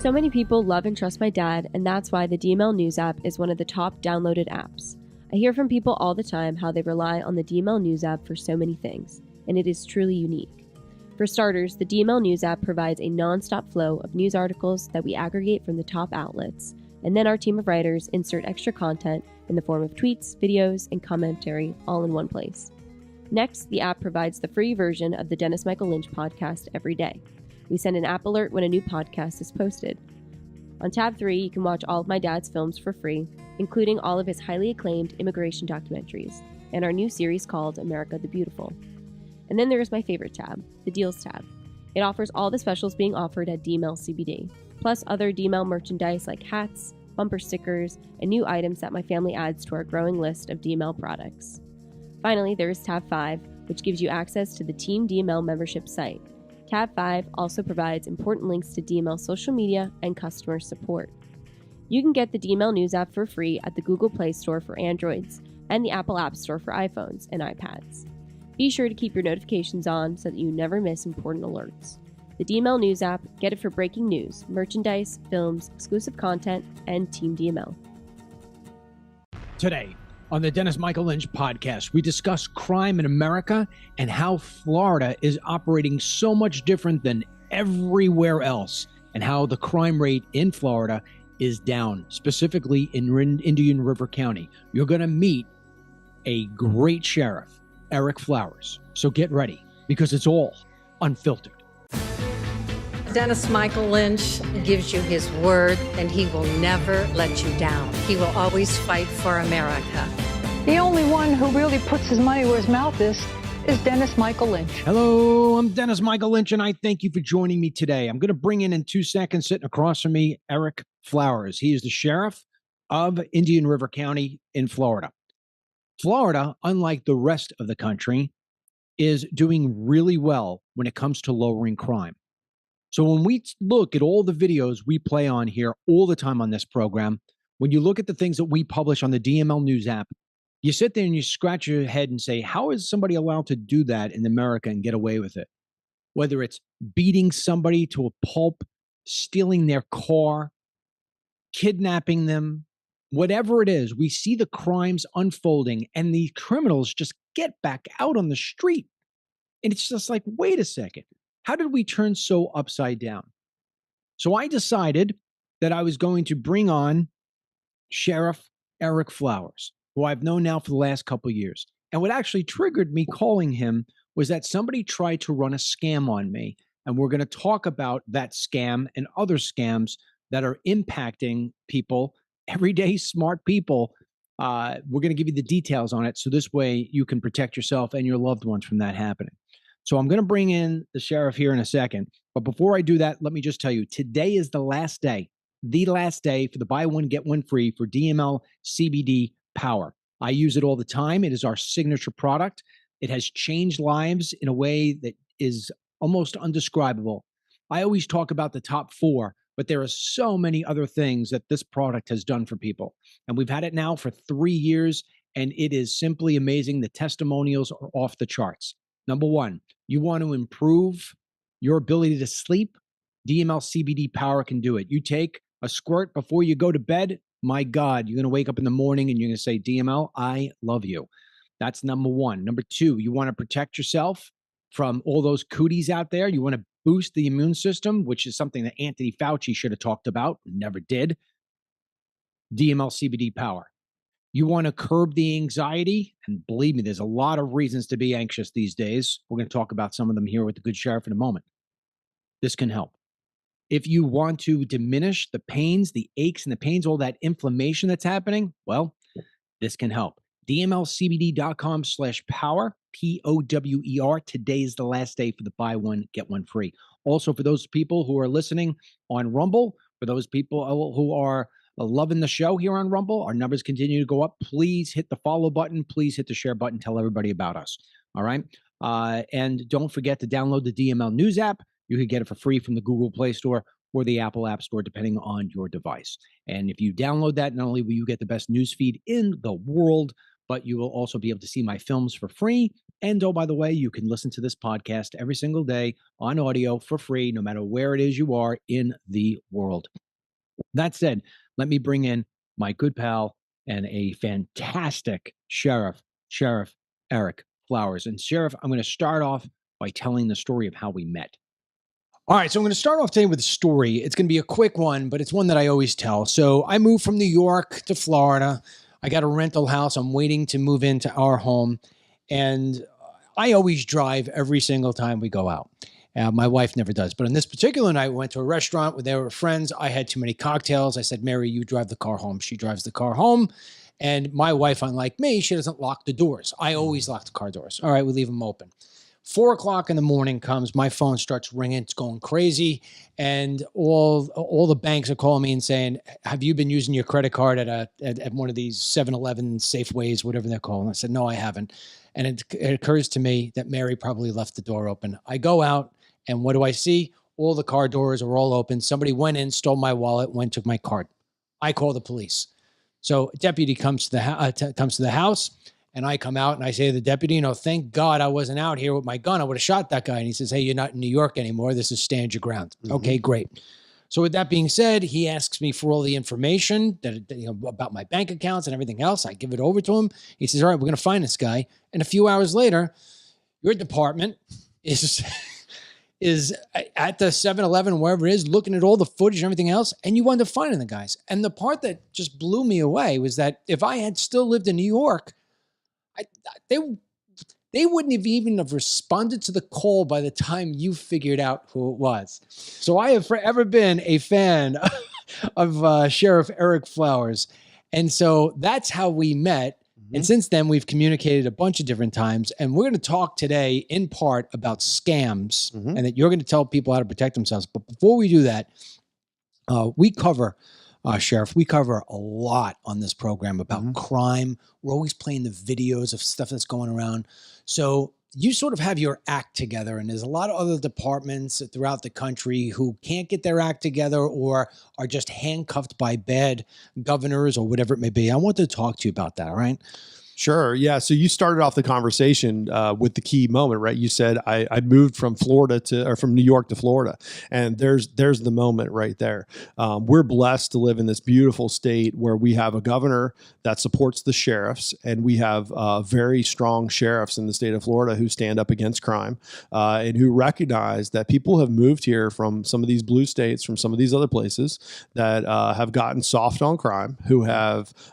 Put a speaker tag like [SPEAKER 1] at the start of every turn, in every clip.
[SPEAKER 1] So many people love and trust my dad, and that's why the DML News app is one of the top downloaded apps. I hear from people all the time how they rely on the DML News app for so many things, and it is truly unique. For starters, the DML News app provides a non-stop flow of news articles that we aggregate from the top outlets, and then our team of writers insert extra content in the form of tweets, videos, and commentary all in one place. Next, the app provides the free version of the Dennis Michael Lynch podcast every day. We send an app alert when a new podcast is posted. On tab 3, you can watch all of my dad's films for free, including all of his highly acclaimed immigration documentaries, and our new series called America the Beautiful. And then there is my favorite tab, the Deals tab. It offers all the specials being offered at DML CBD, plus other DML merchandise like hats, bumper stickers, and new items that my family adds to our growing list of DML products. Finally, there is tab 5, which gives you access to the Team DML membership site. Tab 5 also provides important links to DML social media and customer support. You can get the DML News app for free at the Google Play Store for Androids and the Apple App Store for iPhones and iPads. Be sure to keep your notifications on so that you never miss important alerts. The DML News app, get it for breaking news, merchandise, films, exclusive content, and Team DML.
[SPEAKER 2] Today, on the Dennis Michael Lynch podcast, we discuss crime in America and how Florida is operating so much different than everywhere else, and how the crime rate in Florida is down, specifically in Indian River County. You're going to meet a great sheriff, Eric Flowers. So get ready, because it's all unfiltered.
[SPEAKER 3] Dennis Michael Lynch gives you his word, and he will never let you down. He will always fight for America.
[SPEAKER 4] The only one who really puts his money where his mouth is Dennis Michael Lynch.
[SPEAKER 2] Hello, I'm Dennis Michael Lynch, and I thank you for joining me today. I'm going to bring in 2 seconds, sitting across from me, Eric Flowers. He is the sheriff of Indian River County in Florida. Florida, unlike the rest of the country, is doing really well when it comes to lowering crime. So when we look at all the videos we play on here all the time on this program, when you look at the things that we publish on the DML News app, you sit there and you scratch your head and say, how is somebody allowed to do that in America and get away with it? Whether it's beating somebody to a pulp, stealing their car, kidnapping them, whatever it is, we see the crimes unfolding and the criminals just get back out on the street. And it's just like, wait a second. How did we turn so upside down? So I decided that I was going to bring on Sheriff Eric Flowers, who I've known now for the last couple of years. And what actually triggered me calling him was that somebody tried to run a scam on me. And we're going to talk about that scam and other scams that are impacting people, everyday smart people. We're going to give you the details on it, so this way you can protect yourself and your loved ones from that happening. So I'm going to bring in the sheriff here in a second. But before I do that, let me just tell you, today is the last day for the buy one, get one free for DML CBD Power. I use it all the time. It is our signature product. It has changed lives in a way that is almost undescribable. I always talk about the top 4, but there are so many other things that this product has done for people. And we've had it now for 3 years, and it is simply amazing. The testimonials are off the charts. Number 1, you want to improve your ability to sleep? DML CBD Power can do it. You take a squirt before you go to bed. My God, you're going to wake up in the morning and you're going to say, DML, I love you. That's number 1. Number 2, you want to protect yourself from all those cooties out there. You want to boost the immune system, which is something that Anthony Fauci should have talked about, never did. DML CBD Power. You want to curb the anxiety, and believe me, there's a lot of reasons to be anxious these days. We're going to talk about some of them here with the good sheriff in a moment. This can help. If you want to diminish the pains, the aches and the pains, all that inflammation that's happening, well, this can help. DMLCBD.com/power, POWER. Today is the last day for the buy one, get one free. Also, for those people who are listening on Rumble, for those people who are loving the show here on Rumble, our numbers continue to go up. Please hit the follow button. Please hit the share button. Tell everybody about us. All right. And don't forget to download the DML News app. You can get it for free from the Google Play Store or the Apple App Store, depending on your device. And if you download that, not only will you get the best news feed in the world, but you will also be able to see my films for free And oh, by the way, you can listen to this podcast every single day on audio for free, no matter where it is you are in the world. That said, let me bring in my good pal and a fantastic sheriff, Sheriff Eric Flowers. And Sheriff, I'm going to start off by telling the story of how we met. All right, so I'm going to start off today with a story. It's going to be a quick one, but it's one that I always tell. So I moved from New York to Florida. I got a rental house. I'm waiting to move into our home. And I always drive every single time we go out. My wife never does. But on this particular night, we went to a restaurant where there were friends. I had too many cocktails. I said, Mary, you drive the car home. She drives the car home. And my wife, unlike me, she doesn't lock the doors. I always lock the car doors. All right, we leave them open. 4 o'clock in the morning comes, my phone starts ringing, it's going crazy, and all the banks are calling me and saying, have you been using your credit card at one of these 7-Eleven Safeways, whatever they're called? And I said, no, I haven't. And it occurs to me that Mary probably left the door open. I go out, and what do I see? All the car doors are all open. Somebody went in, stole my wallet, went, took my card. I call the police. So a deputy comes to the house. And I come out and I say to the deputy, thank God I wasn't out here with my gun. I would have shot that guy. And he says, hey, you're not in New York anymore. This is stand your ground. Mm-hmm. Okay, great. So with that being said, he asks me for all the information about my bank accounts and everything else. I give it over to him. He says, all right, we're going to find this guy. And a few hours later, your department is at the 7-Eleven, wherever it is, looking at all the footage and everything else, and you wind up finding the guys. And the part that just blew me away was that if I had still lived in New York, they wouldn't have even have responded to the call by the time you figured out who it was. So I have forever been a fan of Sheriff Eric Flowers. And so that's how we met. Mm-hmm. And since then, we've communicated a bunch of different times. And we're going to talk today in part about scams, mm-hmm. and that you're going to tell people how to protect themselves. But before we do that, Sheriff, we cover a lot on this program about mm-hmm. crime. We're always playing the videos of stuff that's going around. So you sort of have your act together, and there's a lot of other departments throughout the country who can't get their act together or are just handcuffed by bad governors or whatever it may be. I want to talk to you about that, all right?
[SPEAKER 5] Sure. Yeah. So you started off the conversation with the key moment, right? You said I moved from from New York to Florida, and there's the moment right there. We're blessed to live in this beautiful state where we have a governor that supports the sheriffs, and we have very strong sheriffs in the state of Florida who stand up against crime and who recognize that people have moved here from some of these blue states, from some of these other places that have gotten soft on crime, who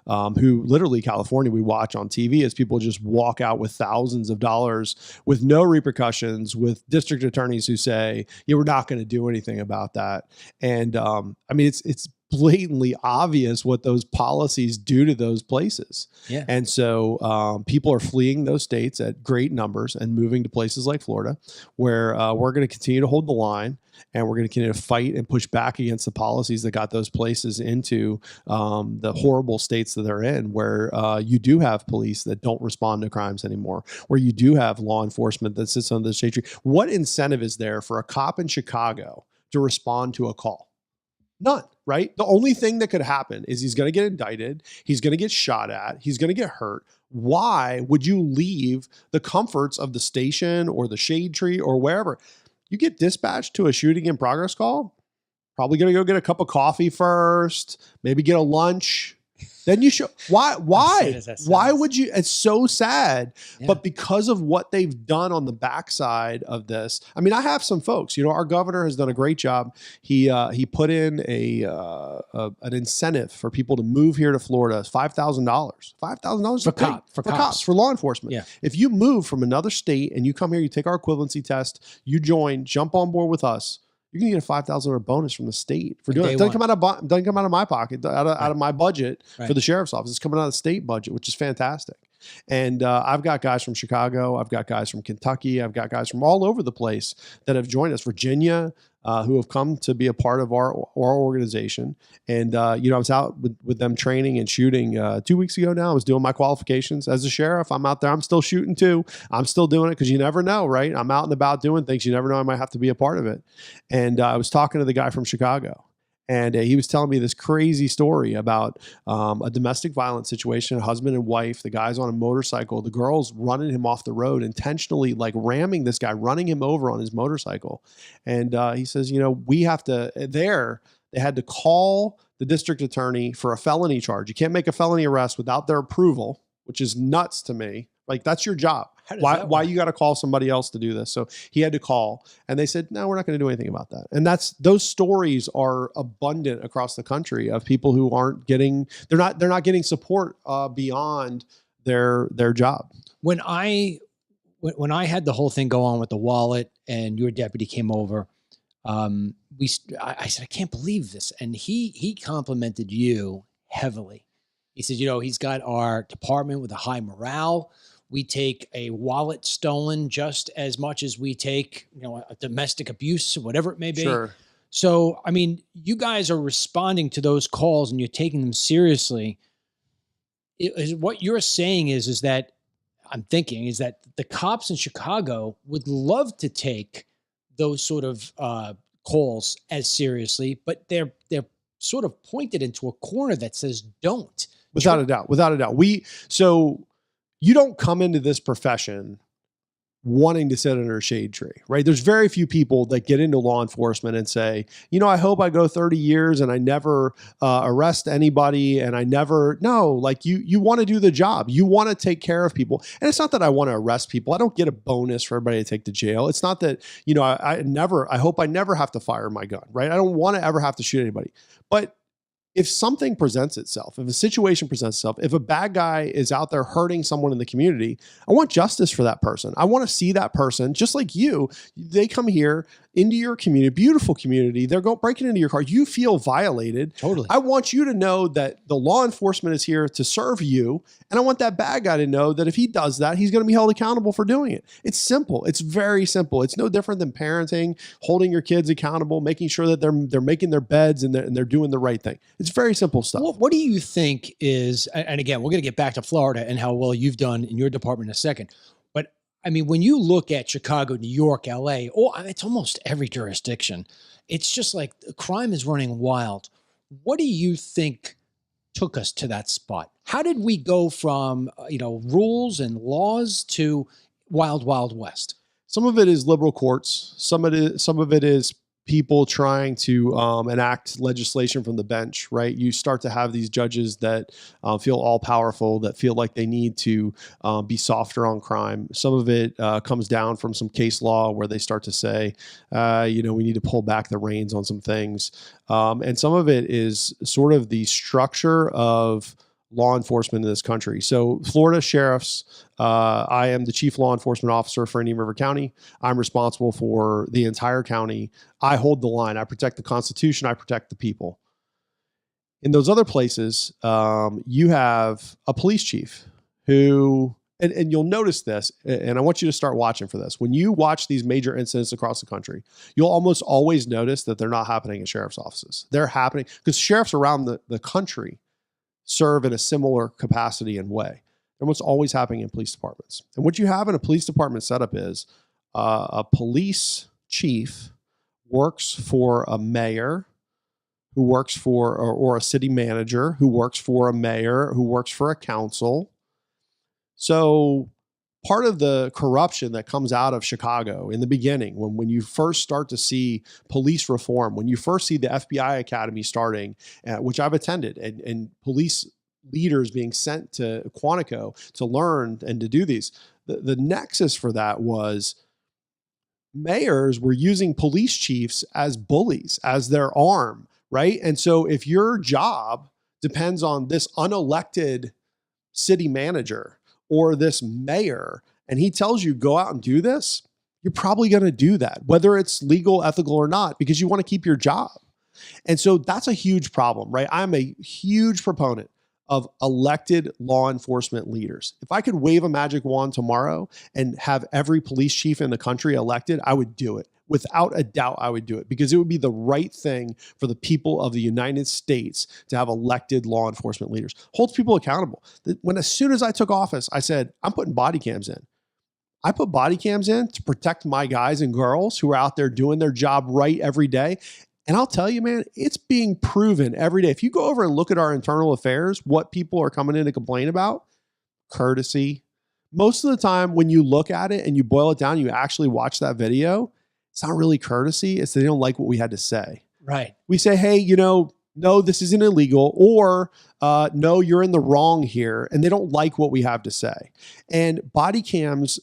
[SPEAKER 5] literally California we watch on TV as people just walk out with thousands of dollars with no repercussions, with district attorneys who say, yeah, we're not going to do anything about that. And it's blatantly obvious what those policies do to those places. Yeah. And so people are fleeing those states at great numbers and moving to places like Florida, where we're going to continue to hold the line, and we're going to continue to fight and push back against the policies that got those places into the horrible states that they're in, where you do have police that don't respond to crimes anymore, where you do have law enforcement that sits on the shade tree. What incentive is there for a cop in Chicago to respond to a call? None, right? The only thing that could happen is he's going to get indicted. He's going to get shot at. He's going to get hurt. Why would you leave the comforts of the station or the shade tree or wherever? You get dispatched to a shooting in progress call, probably going to go get a cup of coffee first, maybe get a lunch. Then you show why would you? It's so sad, yeah. But because of what they've done on the backside of this, I mean, I have some folks. Our governor has done a great job. He put in an incentive for people to move here to Florida, $5,000 for cops, for law enforcement. Yeah. If you move from another state and you come here, you take our equivalency test, you jump on board with us, you're going to get a $5,000 bonus from the state for doing it. It doesn't come out of my pocket, out of my budget for the sheriff's office. It's coming out of the state budget, which is fantastic. And I've got guys from Chicago. I've got guys from Kentucky. I've got guys from all over the place that have joined us. Virginia, who have come to be a part of our organization. And, I was out with them training and shooting 2 weeks ago now. I was doing my qualifications as a sheriff. I'm out there. I'm still shooting too. I'm still doing it because you never know, right? I'm out and about doing things. You never know. I might have to be a part of it. And I was talking to the guy from Chicago. And he was telling me this crazy story about a domestic violence situation, a husband and wife, the guy's on a motorcycle, the girl's running him off the road, intentionally like ramming this guy, running him over on his motorcycle. And he says, you know, we have to, they had to call the district attorney for a felony charge. You can't make a felony arrest without their approval, which is nuts to me. Like, that's your job. Why you got to call somebody else to do this? So he had to call, and they said, no, we're not going to do anything about that. And those stories are abundant across the country of people who aren't getting, they're not getting support beyond their job.
[SPEAKER 2] When I had the whole thing go on with the wallet and your deputy came over, I said, I can't believe this. And he complimented you heavily. He said, you know, he's got our department with a high morale. We take a wallet stolen just as much as we take, you know, a domestic abuse, whatever it may be.
[SPEAKER 5] Sure.
[SPEAKER 2] So, I mean, you guys are responding to those calls and you're taking them seriously. What you're saying is that I'm thinking is that the cops in Chicago would love to take those sort of calls as seriously, but they're sort of pointed into a corner that says don't.
[SPEAKER 5] Without a doubt. So you don't come into this profession wanting to sit under a shade tree, right? There's very few people that get into law enforcement and say, you know, I hope I go 30 years and I never arrest anybody and I never, no, like you want to do the job. You want to take care of people. And it's not that I want to arrest people. I don't get a bonus for everybody to take to jail. It's not that, you know, I hope I never have to fire my gun, right? I don't want to ever have to shoot anybody. But if something presents itself, if a situation presents itself, if a bad guy is out there hurting someone in the community, I want justice for that person. I want to see that person, just like you, they come here into your community, beautiful community. They're breaking into your car. You feel violated.
[SPEAKER 2] Totally.
[SPEAKER 5] I want you to know that the law enforcement is here to serve you. And I want that bad guy to know that if he does that, he's going to be held accountable for doing it. It's simple. It's very simple. It's no different than parenting, holding your kids accountable, making sure that they're making their beds and they're doing the right thing. It's very simple stuff.
[SPEAKER 2] What do you think is, and again, we're going to get back to Florida and how well you've done in your department in a second. But I mean, when you look at Chicago, New York, LA, it's almost every jurisdiction. It's just like crime is running wild. What do you think took us to that spot? How did we go from, rules and laws to wild, wild west?
[SPEAKER 5] Some of it is liberal courts. Some of it is people trying to enact legislation from the bench, right? You start to have these judges that feel all powerful, that feel like they need to be softer on crime. Some of it comes down from some case law where they start to say, we need to pull back the reins on some things. And some of it is sort of the structure of law enforcement in this country. So Florida sheriffs, I am the chief law enforcement officer for Indian River County. I'm responsible for the entire county. I hold the line. I protect the Constitution. I protect the people. In those other places, you have a police chief who, and you'll notice this, and I want you to start watching for this. When you watch these major incidents across the country, you'll almost always notice that they're not happening in sheriff's offices. They're happening because sheriffs around the country serve in a similar capacity and way. And what's always happening in police departments. And what you have in a police department setup is a police chief works for a mayor who works for, or a city manager who works for a mayor who works for a council. So part of the corruption that comes out of Chicago in the beginning, when you first start to see police reform, when you first see the FBI Academy starting, which I've attended, and police leaders being sent to Quantico to learn and to do these, the nexus for that was mayors were using police chiefs as bullies, as their arm, right? And so if your job depends on this unelected city manager or this mayor, and he tells you go out and do this, you're probably going to do that, whether it's legal, ethical or not, because you want to keep your job. And so that's a huge problem, right? I'm a huge proponent of elected law enforcement leaders. If I could wave a magic wand tomorrow and have every police chief in the country elected, I would do it. Without a doubt, I would do it because it would be the right thing for the people of the United States to have elected law enforcement leaders. Holds people accountable. As soon as I took office, I said, I'm putting body cams in. I put body cams in to protect my guys and girls who are out there doing their job right every day. And I'll tell you, man, it's being proven every day. If you go over and look at our internal affairs, what people are coming in to complain about, courtesy. Most of the time when you look at it and you boil it down, you actually watch that video, it's not really courtesy. It's they don't like what we had to say.
[SPEAKER 2] Right.
[SPEAKER 5] We say, hey, no, this isn't illegal, or no, you're in the wrong here. And they don't like what we have to say. And body cams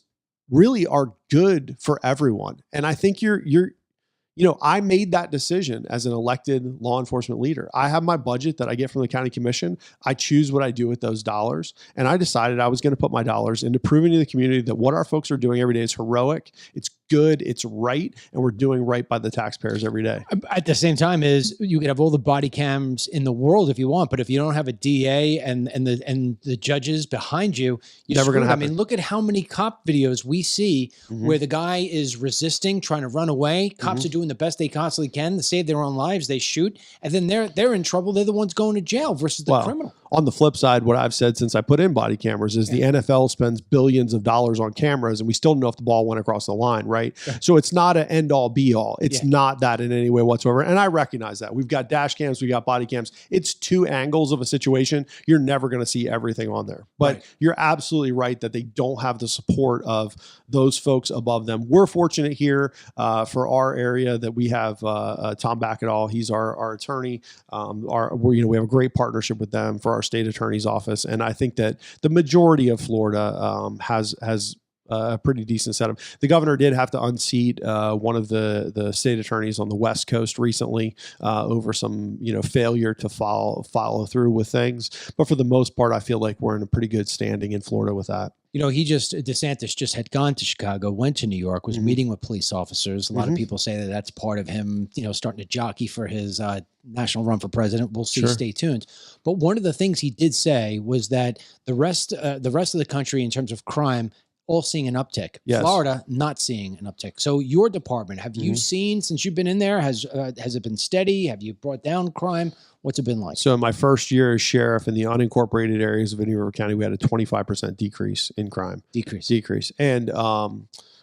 [SPEAKER 5] really are good for everyone. And I think I made that decision as an elected law enforcement leader. I have my budget that I get from the county commission. I choose what I do with those dollars. And I decided I was going to put my dollars into proving to the community that what our folks are doing every day is heroic. It's good. It's right. And we're doing right by the taxpayers every day.
[SPEAKER 2] At the same time, is you can have all the body cams in the world if you want, but if you don't have a DA and the judges behind you, you're
[SPEAKER 5] never going to
[SPEAKER 2] screwed.
[SPEAKER 5] happen.
[SPEAKER 2] I mean, look at how many cop videos we see where the guy is resisting, trying to run away. Cops are doing the best they constantly can to save their own lives. They shoot, and then they're in trouble. They're the ones going to jail versus the criminal.
[SPEAKER 5] On the flip side, what I've said since I put in body cameras is the NFL spends billions of dollars on cameras, and we still don't know if the ball went across the line, right? So it's not an end all be all. It's not that in any way whatsoever. And I recognize that. We've got dash cams, we've got body cams. It's two angles of a situation. You're never going to see everything on there. But you're absolutely right that they don't have the support of those folks above them. We're fortunate here for our area that we have Tom Backetall. He's our attorney. We have a great partnership with them for our state attorney's office. And I think that the majority of Florida has a pretty decent setup. The governor did have to unseat one of the state attorneys on the West Coast recently over some failure to follow through with things. But for the most part, I feel like we're in a pretty good standing in Florida with that.
[SPEAKER 2] DeSantis just had gone to Chicago, went to New York, was meeting with police officers. A lot of people say that that's part of him, starting to jockey for his national run for president. We'll see. Sure. Stay tuned. But one of the things he did say was that the rest of the country, in terms of crime, all seeing an uptick. Yes. Florida not seeing an uptick. So your department, have you seen, since you've been in there, has it been steady? Have you brought down crime? What's it been like?
[SPEAKER 5] So in my first year as sheriff in the unincorporated areas of Indian River County, we had a 25% decrease in crime. Decrease. And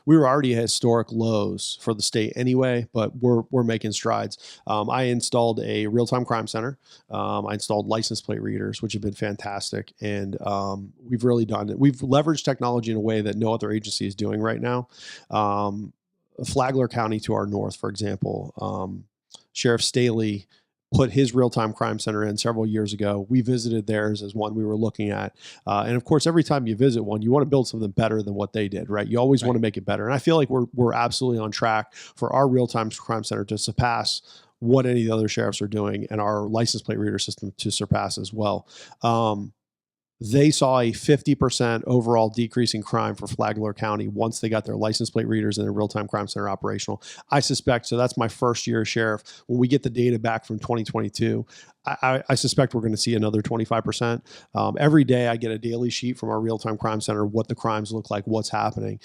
[SPEAKER 5] we were already at historic lows for the state anyway, but we're making strides. I installed a real-time crime center. I installed license plate readers, which have been fantastic. And we've really done it. We've leveraged technology in a way that no other agency is doing right now. Flagler County to our north, for example, Sheriff Staley put his real-time crime center in several years ago. We visited theirs as one we were looking at. And of course, every time you visit one, you want to build something better than what they did, right? You always want to make it better. And I feel like we're absolutely on track for our real-time crime center to surpass what any of the other sheriffs are doing, and our license plate reader system to surpass as well. They saw a 50% overall decrease in crime for Flagler County once they got their license plate readers and their real-time crime center operational. I suspect, so that's my first year as sheriff. When we get the data back from 2022, I suspect we're going to see another 25%. Every day I get a daily sheet from our real-time crime center, what the crimes look like, what's happening.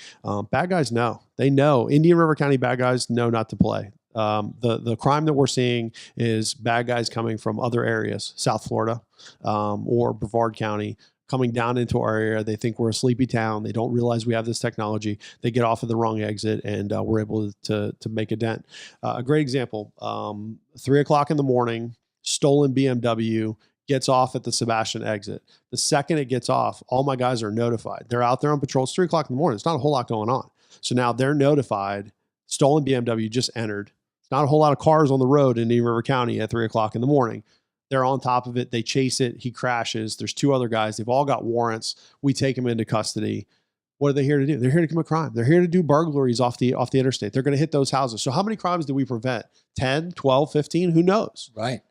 [SPEAKER 5] Bad guys know. They know. Indian River County bad guys know not to play. The crime that we're seeing is bad guys coming from other areas, South Florida or Brevard County, coming down into our area. They think we're a sleepy town. They don't realize we have this technology. They get off of the wrong exit, and we're able to make a dent. A great example, 3 o'clock in the morning, stolen BMW, gets off at the Sebastian exit. The second it gets off, all my guys are notified. They're out there on patrol. It's 3 o'clock in the morning. It's not a whole lot going on. So now they're notified. Stolen BMW just entered. Not a whole lot of cars on the road in Indian River County at 3 o'clock in the morning. They're on top of it. They chase it. He crashes. There's 2 other guys. They've all got warrants. We take them into custody. What are they here to do? They're here to commit crime. They're here to do burglaries off the interstate. They're going to hit those houses. So how many crimes did we prevent? 10, 12, 15? Who knows?
[SPEAKER 2] Right.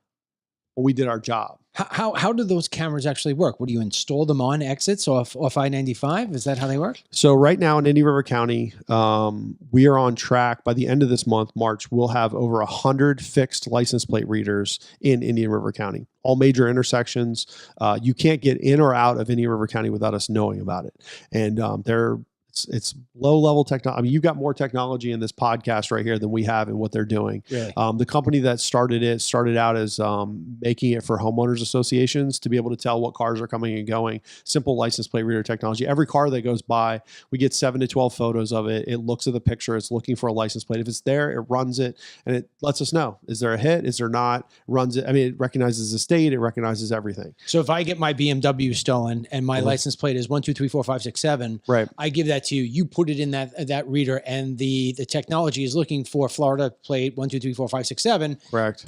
[SPEAKER 5] Well, we did our job.
[SPEAKER 2] How do those cameras actually work? What do you install them on exits off I-95? Is that how they work?
[SPEAKER 5] So right now in Indian River County, we are on track. By the end of this month, March, we'll have over 100 fixed license plate readers in Indian River County. All major intersections. You can't get in or out of Indian River County without us knowing about it. And it's It's low level technology. I mean, you've got more technology in this podcast right here than we have in what they're doing.
[SPEAKER 2] Really?
[SPEAKER 5] The company that started out as making it for homeowners associations to be able to tell what cars are coming and going. Simple license plate reader technology. Every car that goes by, we get 7 to 12 photos of it. It looks at the picture. It's looking for a license plate. If it's there, it runs it and it lets us know. Is there a hit? Is there not? Runs it. I mean, it recognizes the state. It recognizes everything.
[SPEAKER 2] So if I get my BMW stolen and my license plate is 1, 2, 3, 4, 5, 6, 7,
[SPEAKER 5] right?
[SPEAKER 2] I give that to you. You put it in that reader, and the technology is looking for Florida plate 1, 2, 3, 4, 5, 6, 7.
[SPEAKER 5] Correct.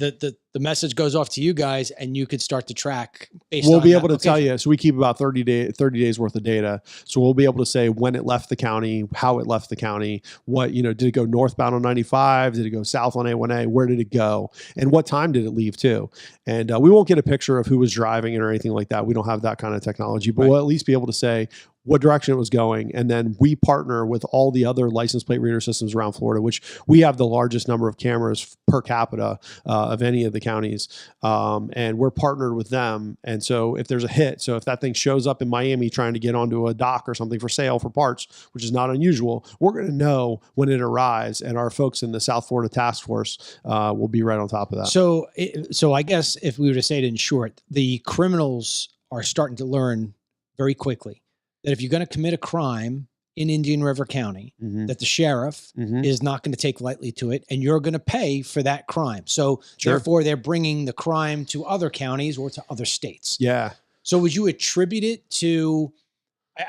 [SPEAKER 2] The message goes off to you guys, and you could start to track based
[SPEAKER 5] we'll
[SPEAKER 2] on
[SPEAKER 5] be
[SPEAKER 2] that
[SPEAKER 5] able to
[SPEAKER 2] location.
[SPEAKER 5] tell you. So we keep about 30 days worth of data. So we'll be able to say when it left the county, how it left the county, what, did it go northbound on 95? Did it go south on A1A? Where did it go? And what time did it leave too? And we won't get a picture of who was driving it or anything like that. We don't have that kind of technology, but we'll at least be able to say what direction it was going. And then we partner with all the other license plate reader systems around Florida, which we have the largest number of cameras per capita of any of the counties. And we're partnered with them. And so if there's a hit, so if that thing shows up in Miami trying to get onto a dock or something for sale for parts, which is not unusual, we're going to know when it arrives. And our folks in the South Florida Task Force will be right on top of that.
[SPEAKER 2] So I guess if we were to say it in short, the criminals are starting to learn very quickly that if you're going to commit a crime in Indian River County, that the sheriff is not going to take lightly to it, and you're going to pay for that crime. So therefore, they're bringing the crime to other counties or to other states.
[SPEAKER 5] Yeah.
[SPEAKER 2] So would you attribute it to,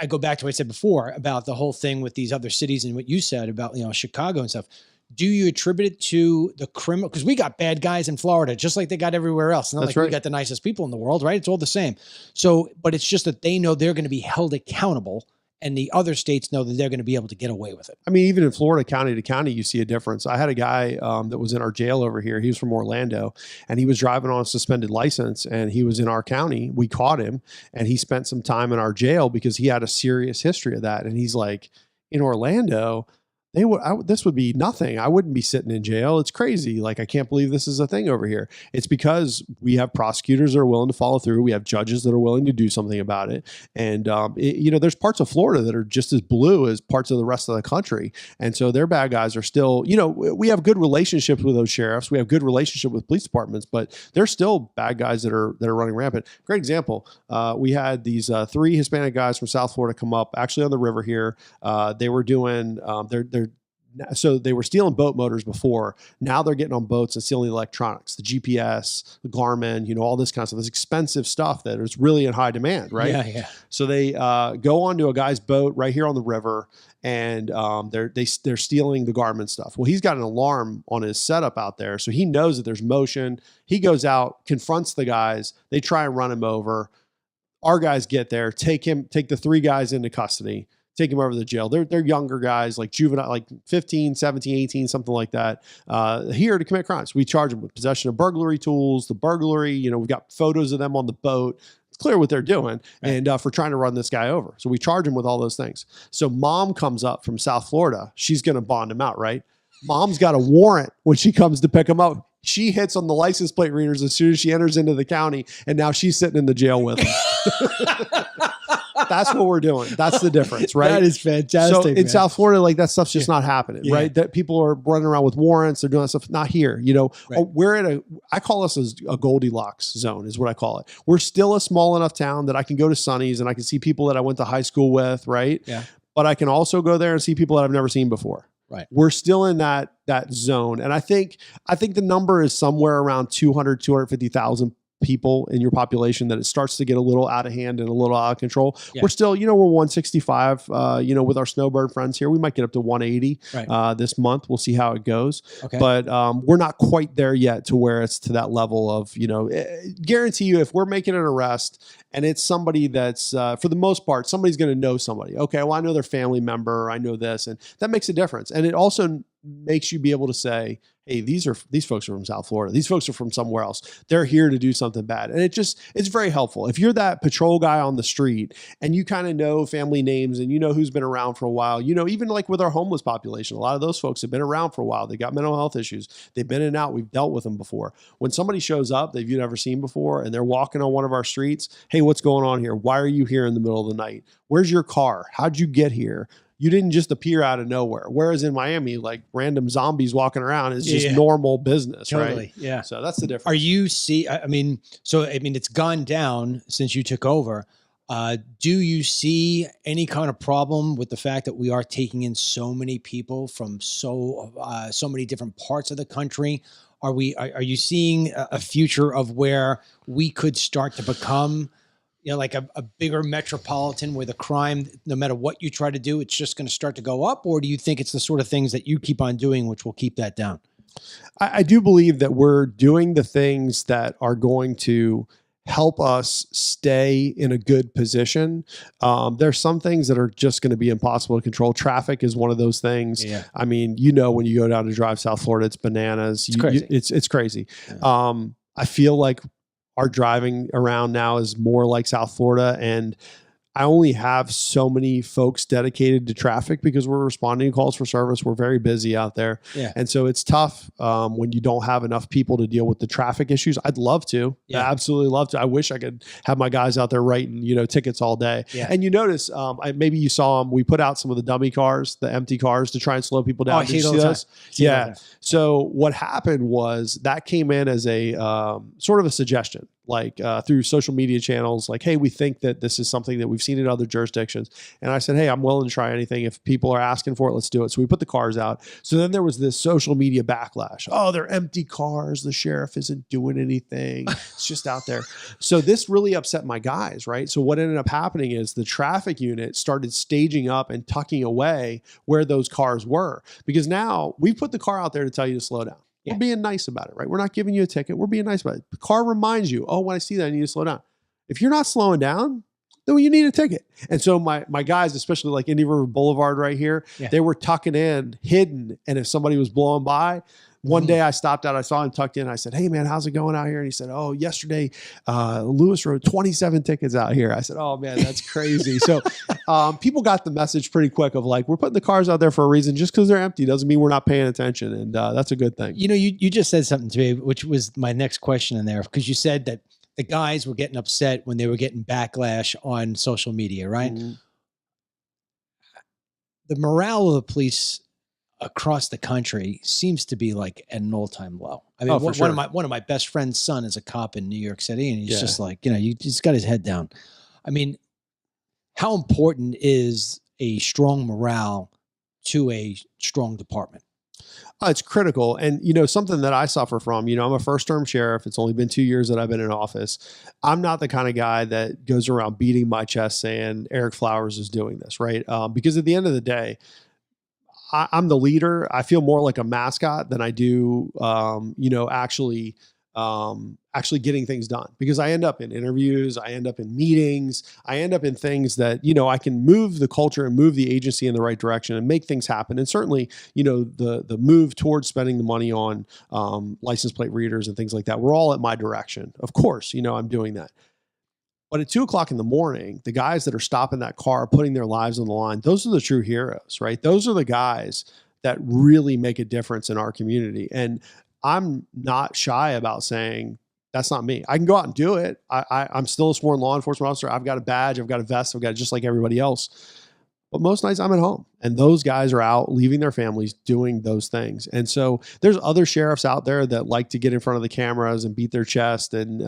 [SPEAKER 2] I go back to what I said before about the whole thing with these other cities and what you said about, Chicago and stuff. Do you attribute it to the criminal? Because we got bad guys in Florida, just like they got everywhere else. Not
[SPEAKER 5] That's
[SPEAKER 2] like
[SPEAKER 5] right.
[SPEAKER 2] we got the nicest people in the world, right? It's all the same. So, but it's just that they know they're going to be held accountable, and the other states know that they're going to be able to get away with it.
[SPEAKER 5] I mean, even in Florida, county to county, you see a difference. I had a guy that was in our jail over here. He was from Orlando, and he was driving on a suspended license, and he was in our county. We caught him, and he spent some time in our jail because he had a serious history of that. And he's like, in Orlando, this would be nothing. I wouldn't be sitting in jail. It's crazy. Like, I can't believe this is a thing over here. It's because we have prosecutors that are willing to follow through. We have judges that are willing to do something about it. And, there's parts of Florida that are just as blue as parts of the rest of the country. And so their bad guys are still, we have good relationships with those sheriffs. We have good relationship with police departments, but there's still bad guys that are running rampant. Great example. We had these 3 Hispanic guys from South Florida come up actually on the river here. They were doing, so they were stealing boat motors before. Now they're getting on boats and stealing electronics, the GPS, the Garmin, all this kind of stuff. This expensive stuff that is really in high demand, right?
[SPEAKER 2] Yeah.
[SPEAKER 5] So they go onto a guy's boat right here on the river, and they're stealing the Garmin stuff. Well, he's got an alarm on his setup out there, so he knows that there's motion. He goes out, confronts the guys. They try and run him over. Our guys get there, take the 3 guys into custody. Take them over to the jail. They're younger guys, like juvenile, like 15, 17, 18, something like that, here to commit crimes. We charge them with possession of burglary tools, the burglary, we've got photos of them on the boat. It's clear what they're doing, and for trying to run this guy over. So we charge him with all those things. So mom comes up from South Florida. She's going to bond him out, right? Mom's got a warrant when she comes to pick him up. She hits on the license plate readers as soon as she enters into the county, and now she's sitting in the jail with him. That's what we're doing. That's the difference, right?
[SPEAKER 2] That is fantastic.
[SPEAKER 5] So in South Florida, like that stuff's just not happening, right?
[SPEAKER 2] Yeah.
[SPEAKER 5] That people are running around with warrants. They're doing that stuff. Not here.
[SPEAKER 2] Right.
[SPEAKER 5] We're I call us a Goldilocks zone is what I call it. We're still a small enough town that I can go to Sonny's and I can see people that I went to high school with, right?
[SPEAKER 2] Yeah.
[SPEAKER 5] But I can also go there and see people that I've never seen before.
[SPEAKER 2] Right.
[SPEAKER 5] We're still in that zone. And I think the number is somewhere around 250,000 people in your population that it starts to get a little out of hand and a little out of control.
[SPEAKER 2] Yeah.
[SPEAKER 5] We're still, we're 165, with our snowbird friends here. We might get up to 180 this month. We'll see how it goes.
[SPEAKER 2] Okay.
[SPEAKER 5] But we're not quite there yet to where it's to that level of, guarantee you if we're making an arrest and it's somebody that's, for the most part, somebody's going to know somebody. Okay, well, I know their family member. I know this. And that makes a difference. And it also makes you be able to say, hey, these folks are from South Florida. These folks are from somewhere else. They're here to do something bad. And it's very helpful. If you're that patrol guy on the street and you kind of know family names and you know who's been around for a while, even like with our homeless population, a lot of those folks have been around for a while. They got mental health issues. They've been in and out. We've dealt with them before. When somebody shows up that you've never seen before and they're walking on one of our streets, hey, what's going on here? Why are you here in the middle of the night? Where's your car? How'd you get here? you didn't just appear out of nowhere. Whereas in Miami, like random zombies walking around is just
[SPEAKER 2] Yeah.
[SPEAKER 5] normal business,
[SPEAKER 2] Totally.
[SPEAKER 5] right?
[SPEAKER 2] Yeah.
[SPEAKER 5] So that's the difference.
[SPEAKER 2] Are you it's gone down since you took over. Do you see any kind of problem with the fact that we are taking in so many people from so many different parts of the country? Are you seeing a future of where we could start to become, like a bigger metropolitan where the crime, no matter what you try to do, it's just going to start to go up? Or do you think it's the sort of things that you keep on doing which will keep that down?
[SPEAKER 5] I do believe that we're doing the things that are going to help us stay in a good position. There's some things that are just going to be impossible to control. Traffic is one of those things.
[SPEAKER 2] Yeah.
[SPEAKER 5] I mean, when you go down to drive South Florida, it's bananas.
[SPEAKER 2] It's crazy.
[SPEAKER 5] It's crazy.
[SPEAKER 2] Yeah.
[SPEAKER 5] I feel like our driving around now is more like South Florida, and I only have so many folks dedicated to traffic because we're responding to calls for service. We're very busy out there.
[SPEAKER 2] Yeah.
[SPEAKER 5] And so it's tough when you don't have enough people to deal with the traffic issues. I'd love to.
[SPEAKER 2] Yeah.
[SPEAKER 5] I absolutely love to. I wish I could have my guys out there writing, tickets all day.
[SPEAKER 2] Yeah.
[SPEAKER 5] And you notice, maybe you saw them, we put out some of the dummy cars, the empty cars to try and slow people down.
[SPEAKER 2] Oh, I
[SPEAKER 5] Did
[SPEAKER 2] see
[SPEAKER 5] you
[SPEAKER 2] it all
[SPEAKER 5] see
[SPEAKER 2] the time.
[SPEAKER 5] those?
[SPEAKER 2] See it all the
[SPEAKER 5] Yeah.
[SPEAKER 2] time.
[SPEAKER 5] So what happened was that came in as a sort of a suggestion, like through social media channels, like, hey, we think that this is something that we've seen in other jurisdictions. And I said, hey, I'm willing to try anything. If people are asking for it, let's do it. So we put the cars out. So then there was this social media backlash. Oh, they're empty cars. The sheriff isn't doing anything. It's just out there. So this really upset my guys, right? So what ended up happening is the traffic unit started staging up and tucking away where those cars were, because now we put the car out there to tell you to slow down.
[SPEAKER 2] Yeah.
[SPEAKER 5] We're being nice about it, right? We're not giving you a ticket. We're being nice about it. The car reminds you, oh, when I see that, I need to slow down. If you're not slowing down, then you need a ticket. And so my guys, especially like Indian River Boulevard right here,
[SPEAKER 2] Yeah.
[SPEAKER 5] they were tucking in, hidden. And if somebody was blowing by, one day I stopped out, I saw him tucked in. I said, hey man, how's it going out here? And he said, oh, yesterday, Lewis wrote 27 tickets out here. I said, oh man, that's crazy. So people got the message pretty quick of like, we're putting the cars out there for a reason. Just because they're empty doesn't mean we're not paying attention. And that's a good thing.
[SPEAKER 2] You just said something to me, which was my next question in there, because you said that the guys were getting upset when they were getting backlash on social media, right?
[SPEAKER 5] Mm-hmm.
[SPEAKER 2] The morale of the police across the country seems to be like at an all-time low. I mean,
[SPEAKER 5] for sure.
[SPEAKER 2] one of my best friend's son is a cop in New York City, and he's
[SPEAKER 5] Yeah.
[SPEAKER 2] just like, he's got his head down. I mean, how important is a strong morale to a strong department?
[SPEAKER 5] It's critical. And, something that I suffer from, I'm a first-term sheriff. It's only been 2 years that I've been in office. I'm not the kind of guy that goes around beating my chest saying Eric Flowers is doing this, right? Because at the end of the day, I'm the leader. I feel more like a mascot than I do, actually getting things done, because I end up in interviews, I end up in meetings, I end up in things that, I can move the culture and move the agency in the right direction and make things happen. And certainly, the move towards spending the money on license plate readers and things like that, we're all at my direction. Of course, I'm doing that. But at 2:00 in the morning, the guys that are stopping that car, putting their lives on the line, those are the true heroes, right? Those are the guys that really make a difference in our community. And I'm not shy about saying, that's not me. I can go out and do it. I'm still a sworn law enforcement officer. I've got a badge. I've got a vest. I've got it just like everybody else. But most nights I'm at home, and those guys are out leaving their families doing those things. And so there's other sheriffs out there that like to get in front of the cameras and beat their chest and,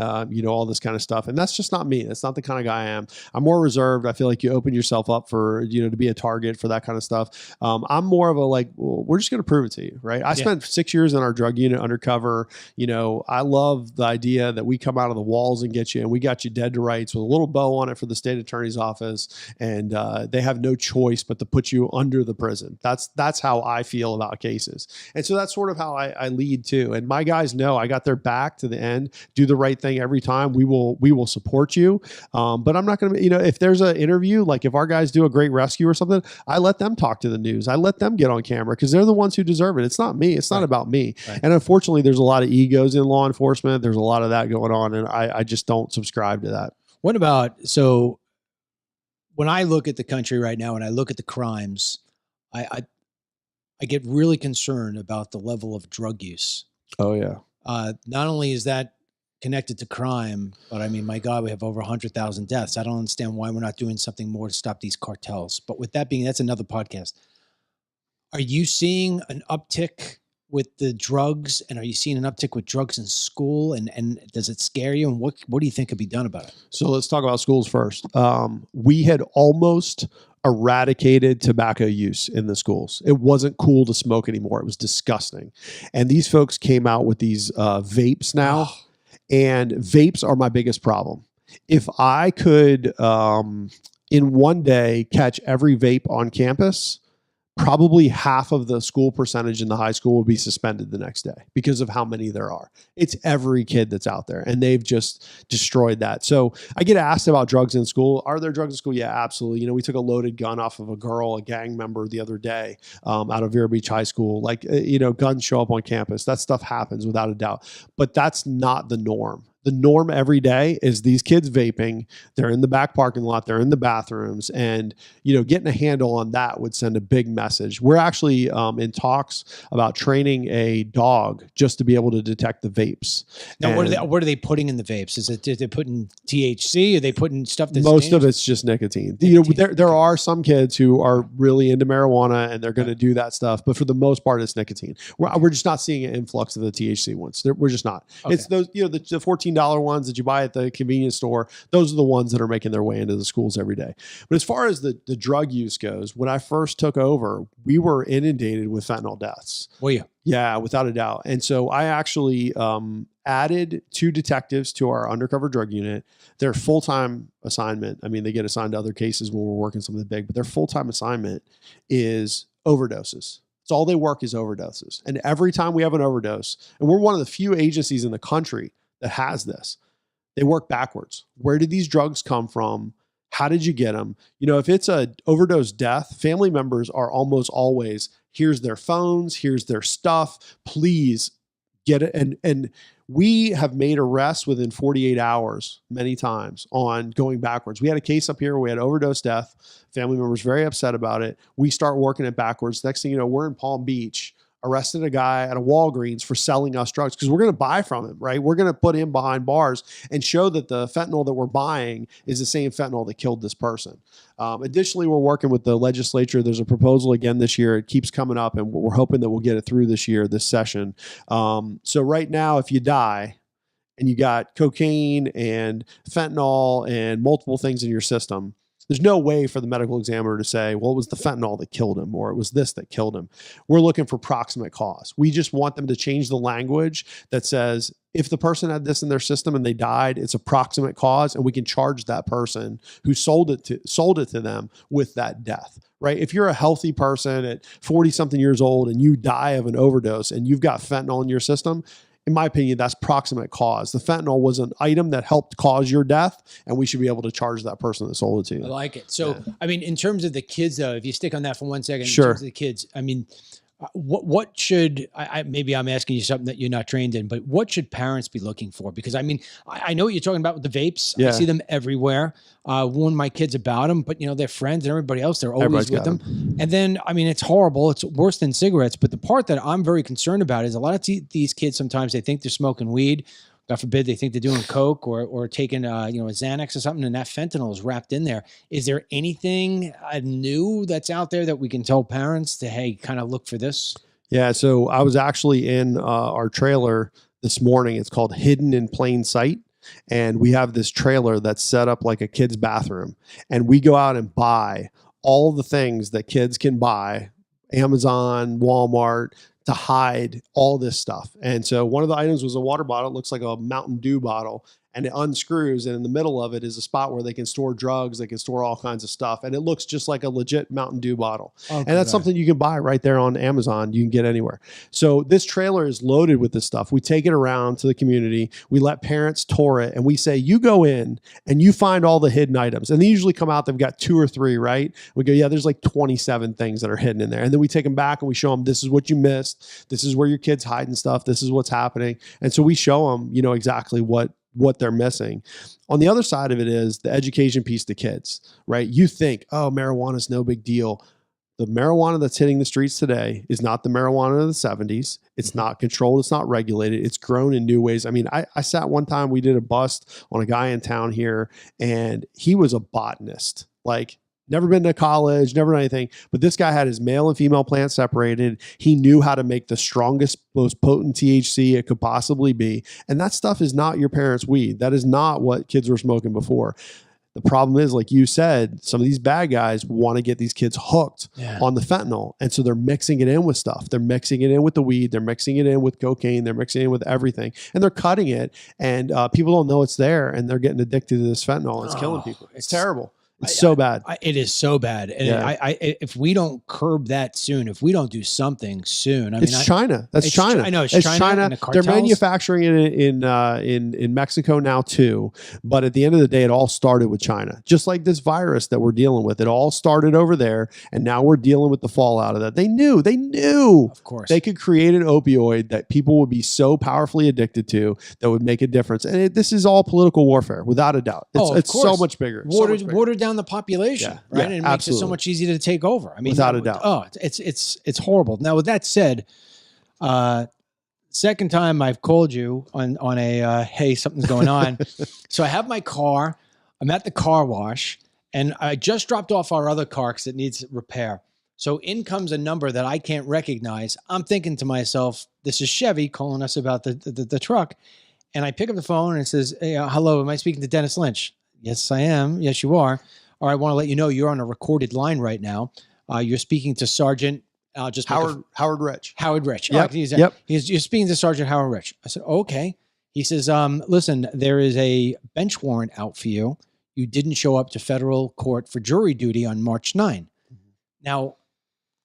[SPEAKER 5] all this kind of stuff. And that's just not me. That's not the kind of guy I am. I'm more reserved. I feel like you open yourself up for, to be a target for that kind of stuff. I'm more of a we're just going to prove it to you, right? I spent 6 years in our drug unit undercover. I love the idea that we come out of the walls and get you, and we got you dead to rights with a little bow on it for the state attorney's office. And they have no choice but to put you under the prison. That's how I feel about cases. And so that's sort of how I lead too. And my guys know I got their back to the end, do the right thing every time. We will support you. But I'm not going to, if there's an interview, like if our guys do a great rescue or something, I let them talk to the news. I let them get on camera because they're the ones who deserve it. It's not me. It's not about me.
[SPEAKER 2] Right.
[SPEAKER 5] And unfortunately, there's a lot of egos in law enforcement. There's a lot of that going on. And I just don't subscribe to that.
[SPEAKER 2] What about, so when I look at the country right now and I look at the crimes, I get really concerned about the level of drug use.
[SPEAKER 5] Oh yeah.
[SPEAKER 2] Not only is that connected to crime, but I mean, my God, we have over 100,000 deaths. I don't understand why we're not doing something more to stop these cartels. But with that being, that's another podcast. Are you seeing an uptick with the drugs, and are you seeing an uptick with drugs in school? And does it scare you? And what do you think could be done about it?
[SPEAKER 5] So let's talk about schools first. We had almost eradicated tobacco use in the schools. It wasn't cool to smoke anymore. It was disgusting. And these folks came out with these vapes now, and vapes are my biggest problem. If I could, in one day, catch every vape on campus, probably half of the school percentage in the high school will be suspended the next day because of how many there are. It's every kid that's out there, and they've just destroyed that. So I get asked about drugs in school. Are there drugs in school? Yeah, absolutely. You know, we took a loaded gun off of a girl, a gang member the other day out of Vero Beach High School. Like, you know, guns show up on campus. That stuff happens without a doubt, but that's not the norm. The norm every day is these kids vaping. They're in the back parking lot. They're in the bathrooms, and you know, getting a handle on that would send a big message. We're actually in talks about training a dog just to be able to detect the vapes.
[SPEAKER 2] Now, what are they putting in the vapes? Is they putting THC? Are they putting stuff that's
[SPEAKER 5] most
[SPEAKER 2] dangerous?
[SPEAKER 5] of it's just nicotine. You know, there are some kids who are really into marijuana and they're going to do that stuff, but for the most part, it's nicotine. We're just not seeing an influx of the THC ones. We're just not. Okay. It's those, you know, the $14 ones that you buy at the convenience store. Those are the ones that are making their way into the schools every day. But as far as the drug use goes, when I first took over, we were inundated with fentanyl deaths.
[SPEAKER 2] Were you?
[SPEAKER 5] Yeah, without a doubt. And so I actually added 2 detectives to our undercover drug unit. Their full-time assignment, I mean, they get assigned to other cases when we're working something big, but their full-time assignment is overdoses. So all they work is overdoses. And every time we have an overdose, and we're one of the few agencies in the country that has this, they work backwards. Where did these drugs come from? How did you get them? You know, if it's a overdose death, family members are almost always, here's their phones, here's their stuff, please get it. And we have made arrests within 48 hours many times on going backwards. We had a case up here where we had overdose death. Family members very upset about it. We start working it backwards. Next thing you know, we're in Palm Beach, arrested a guy at a Walgreens for selling us drugs because we're going to buy from him, right? We're going to put him behind bars and show that the fentanyl that we're buying is the same fentanyl that killed this person. Additionally, we're working with the legislature. There's a proposal again this year. It keeps coming up, and we're hoping that we'll get it through this year, this session. So right now, if you die and you got cocaine and fentanyl and multiple things in your system, there's no way for the medical examiner to say, well, it was the fentanyl that killed him, or it was this that killed him. We're looking for proximate cause. We just want them to change the language that says, if the person had this in their system and they died, it's a proximate cause, and we can charge that person who sold it to them with that death, right? If you're a healthy person at 40-something years old and you die of an overdose and you've got fentanyl in your system, in my opinion, that's proximate cause. The fentanyl was an item that helped cause your death, and we should be able to charge that person that sold it to you.
[SPEAKER 2] I like it. So, yeah. I mean, in terms of the kids, though, if you stick on that for 1 second,
[SPEAKER 5] sure.
[SPEAKER 2] In terms of the kids, I mean, what should, maybe I'm asking you something that you're not trained in, but what should parents be looking for? Because I mean, I know what you're talking about with the vapes. Yeah. I see them everywhere. Warn my kids about them, but you know, their friends and everybody else, they're always with them. And then, I mean, it's horrible. It's worse than cigarettes. But the part that I'm very concerned about is a lot of these kids, sometimes they think they're smoking weed. God forbid they think they're doing coke or taking a Xanax or something, and that fentanyl is wrapped in there. Is there anything new that's out there that we can tell parents to, hey, kind of look for this?
[SPEAKER 5] Yeah, so I was actually in our trailer this morning. It's called Hidden in Plain Sight. And we have this trailer that's set up like a kid's bathroom. And we go out and buy all the things that kids can buy, Amazon, Walmart, to hide all this stuff. And so one of the items was a water bottle. It looks like a Mountain Dew bottle, and it unscrews, and in the middle of it is a spot where they can store drugs, they can store all kinds of stuff, and it looks just like a legit Mountain Dew bottle. Okay. And that's something you can buy right there on Amazon. You can get anywhere. So this trailer is loaded with this stuff. We take it around to the community. We let parents tour it, and we say, you go in and you find all the hidden items. And they usually come out, they've got 2 or 3, right? We go, yeah, there's like 27 things that are hidden in there. And then we take them back and we show them, this is what you missed. This is where your kid's hiding stuff. This is what's happening. And so we show them, exactly what they're missing. On the other side of it is the education piece to kids, right? You think, oh, marijuana is no big deal. the marijuana that's hitting the streets today is not the marijuana of the 70s. It's not controlled. It's not regulated. It's grown in new ways. I mean, I sat one time, we did a bust on a guy in town here, and he was a botanist. Like, never been to college, never done anything. But this guy had his male and female plants separated. He knew how to make the strongest, most potent THC it could possibly be. And that stuff is not your parents' weed. That is not what kids were smoking before. The problem is, like you said, some of these bad guys want to get these kids hooked on the fentanyl. And so they're mixing it in with stuff. They're mixing it in with the weed. They're mixing it in with cocaine. They're mixing it in with everything. And they're cutting it. And people don't know it's there. And they're getting addicted to this fentanyl. It's killing people. It's terrible. It's so bad.
[SPEAKER 2] It is so bad. And if we don't curb that soon, if we don't do something soon,
[SPEAKER 5] it's China. That's China.
[SPEAKER 2] I know it's
[SPEAKER 5] China.
[SPEAKER 2] And
[SPEAKER 5] they're manufacturing it in Mexico now too. But at the end of the day, it all started with China. Just like this virus that we're dealing with, it all started over there, and now we're dealing with the fallout of that. They knew, of course, they could create an opioid that people would be so powerfully addicted to that would make a difference. And this is all political warfare, without a doubt. It's so much bigger.
[SPEAKER 2] Watered down the population, right? And it makes it so much easier to take over. I mean,
[SPEAKER 5] without a doubt.
[SPEAKER 2] Oh, it's horrible. Now, with that said, second time I've called you on a hey, something's going on. So I have my car. I'm at the car wash, and I just dropped off our other car because it needs repair. So in comes a number that I can't recognize. I'm thinking to myself, this is Chevy calling us about the truck. And I pick up the phone and it says, hey, hello, am I speaking to Dennis Lynch? Yes, I am. Yes, you are. Or I want to let you know you're on a recorded line right now. You're speaking to Sergeant
[SPEAKER 5] Howard Rich.
[SPEAKER 2] Howard Rich.
[SPEAKER 5] Yep.
[SPEAKER 2] You're speaking to Sergeant Howard Rich. I said, okay. He says, listen, there is a bench warrant out for you. You didn't show up to federal court for jury duty on March 9. Now,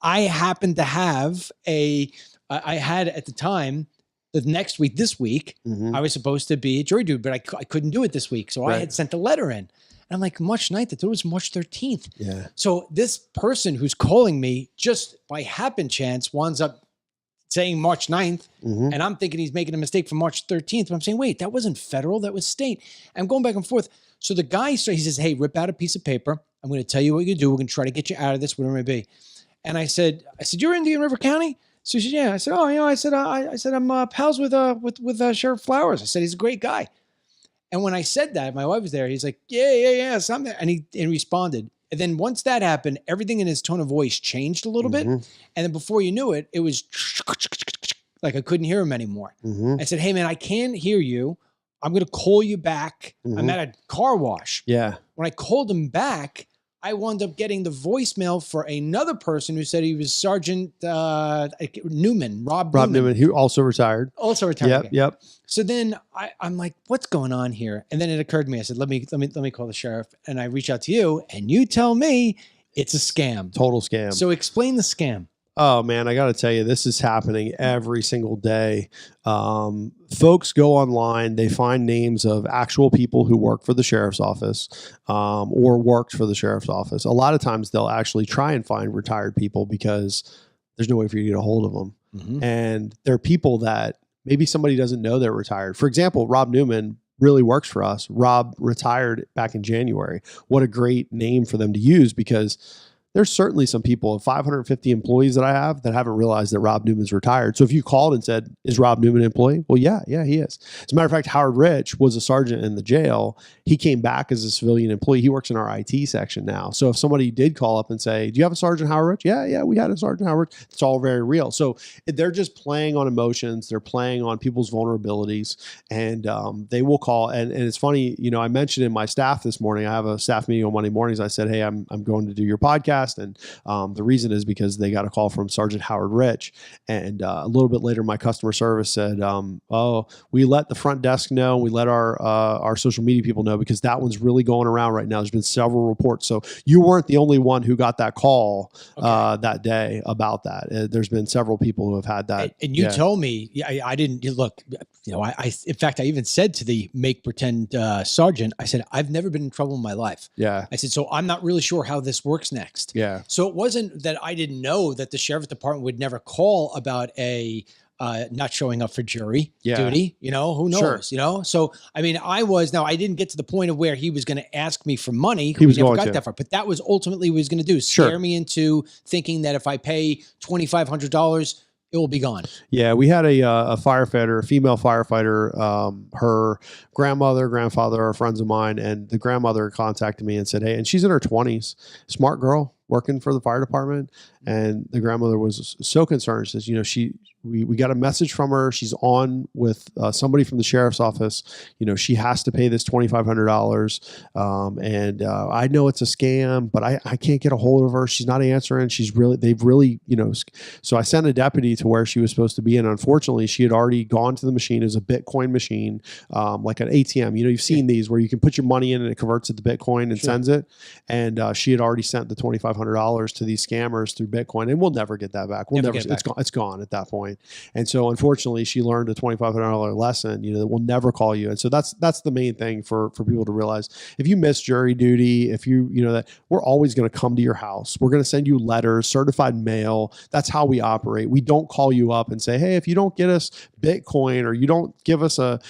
[SPEAKER 2] I happened to have I had at the time, the next week, this week, I was supposed to be a jury duty, but I couldn't do it this week. So I had sent a letter in. And I'm like, March 9th, I thought it was March 13th.
[SPEAKER 5] Yeah.
[SPEAKER 2] So this person who's calling me just by happen chance winds up saying March 9th. And I'm thinking he's making a mistake for March 13th. But I'm saying, wait, that wasn't federal, that was state. I'm going back and forth. So the guy, he says, hey, rip out a piece of paper. I'm going to tell you what you do. We're going to try to get you out of this, whatever it may be. And I said, you're in Indian River County? So she said, yeah. I said, oh, I said, I'm pals with Sheriff Flowers. I said, he's a great guy. And when I said that, my wife was there. He's like, yeah, something. And he responded. And then once that happened, everything in his tone of voice changed a little bit. And then before you knew it, it was like I couldn't hear him anymore. I said, hey, man, I can't hear you. I'm going to call you back. I'm at a car wash.
[SPEAKER 5] Yeah.
[SPEAKER 2] When I called him back, I wound up getting the voicemail for another person who said he was Sergeant Newman, Rob
[SPEAKER 5] Newman, who also retired.
[SPEAKER 2] Yep. So then I'm like, what's going on here? And then it occurred to me. I said, let me call the sheriff. And I reach out to you, and you tell me it's a scam.
[SPEAKER 5] Total scam.
[SPEAKER 2] So explain the scam.
[SPEAKER 5] Oh man, I got to tell you, this is happening every single day. Folks go online, they find names of actual people who work for the sheriff's office or worked for the sheriff's office. A lot of times they'll actually try and find retired people because there's no way for you to get a hold of them. And they're people that maybe somebody doesn't know they're retired. For example, Rob Newman really works for us. Rob retired back in January. What a great name for them to use, because there's certainly some people of 550 employees that I have that haven't realized that Rob Newman's retired. So if you called and said, is Rob Newman an employee? Well, yeah, he is. As a matter of fact, Howard Rich was a sergeant in the jail. He came back as a civilian employee. He works in our IT section now. So if somebody did call up and say, do you have a Sergeant Howard Rich? Yeah, we had a Sergeant Howard. It's all very real. So they're just playing on emotions. They're playing on people's vulnerabilities, and they will call. And it's funny, I mentioned in my staff this morning, I have a staff meeting on Monday mornings. I said, hey, I'm going to do your podcast. And the reason is because they got a call from Sergeant Howard Rich. And a little bit later, my customer service said, we let the front desk know. We let our social media people know, because that one's really going around right now. There's been several reports. So you weren't the only one who got that call that day about that. There's been several people who have had that.
[SPEAKER 2] And you told me, I didn't look, in fact, I even said to the make pretend sergeant, I said, I've never been in trouble in my life.
[SPEAKER 5] Yeah.
[SPEAKER 2] I said, so I'm not really sure how this works next.
[SPEAKER 5] Yeah.
[SPEAKER 2] So it wasn't that I didn't know that the sheriff's department would never call about a not showing up for jury
[SPEAKER 5] Yeah.
[SPEAKER 2] duty. You know, who knows?
[SPEAKER 5] Sure.
[SPEAKER 2] You know, so I mean, I didn't get to the point of where he was going to ask me for money.
[SPEAKER 5] He was
[SPEAKER 2] We never
[SPEAKER 5] going
[SPEAKER 2] got
[SPEAKER 5] to.
[SPEAKER 2] that far, but that was ultimately what he was going to do:
[SPEAKER 5] Sure.
[SPEAKER 2] scare me into thinking that if I pay $2,500, it will be gone.
[SPEAKER 5] Yeah, we had a firefighter, a female firefighter. Her grandmother, grandfather are friends of mine, and the grandmother contacted me and said, "Hey," and she's in her 20s, smart girl working for the fire department. And the grandmother was so concerned. She says, you know, we got a message from her. She's on with somebody from the sheriff's office. You know, she has to pay this $2,500. And I know it's a scam, but I can't get a hold of her. She's not answering. They've really, you know, so I sent a deputy to where she was supposed to be. And unfortunately, she had already gone to the machine. It was a Bitcoin machine, like an ATM. You know, you've seen these where you can put your money in and it converts it to Bitcoin and sends it. And she had already sent the $2,500 to these scammers through Bitcoin, and we'll never get that back. It's gone at that point. And so unfortunately she learned a $2,500 lesson, you know, that we'll never call you. And so that's the main thing for people to realize. If you miss jury duty, if you know that we're always going to come to your house, we're going to send you letters, certified mail. That's how we operate. We don't call you up and say, hey, if you don't get us Bitcoin or you don't give us a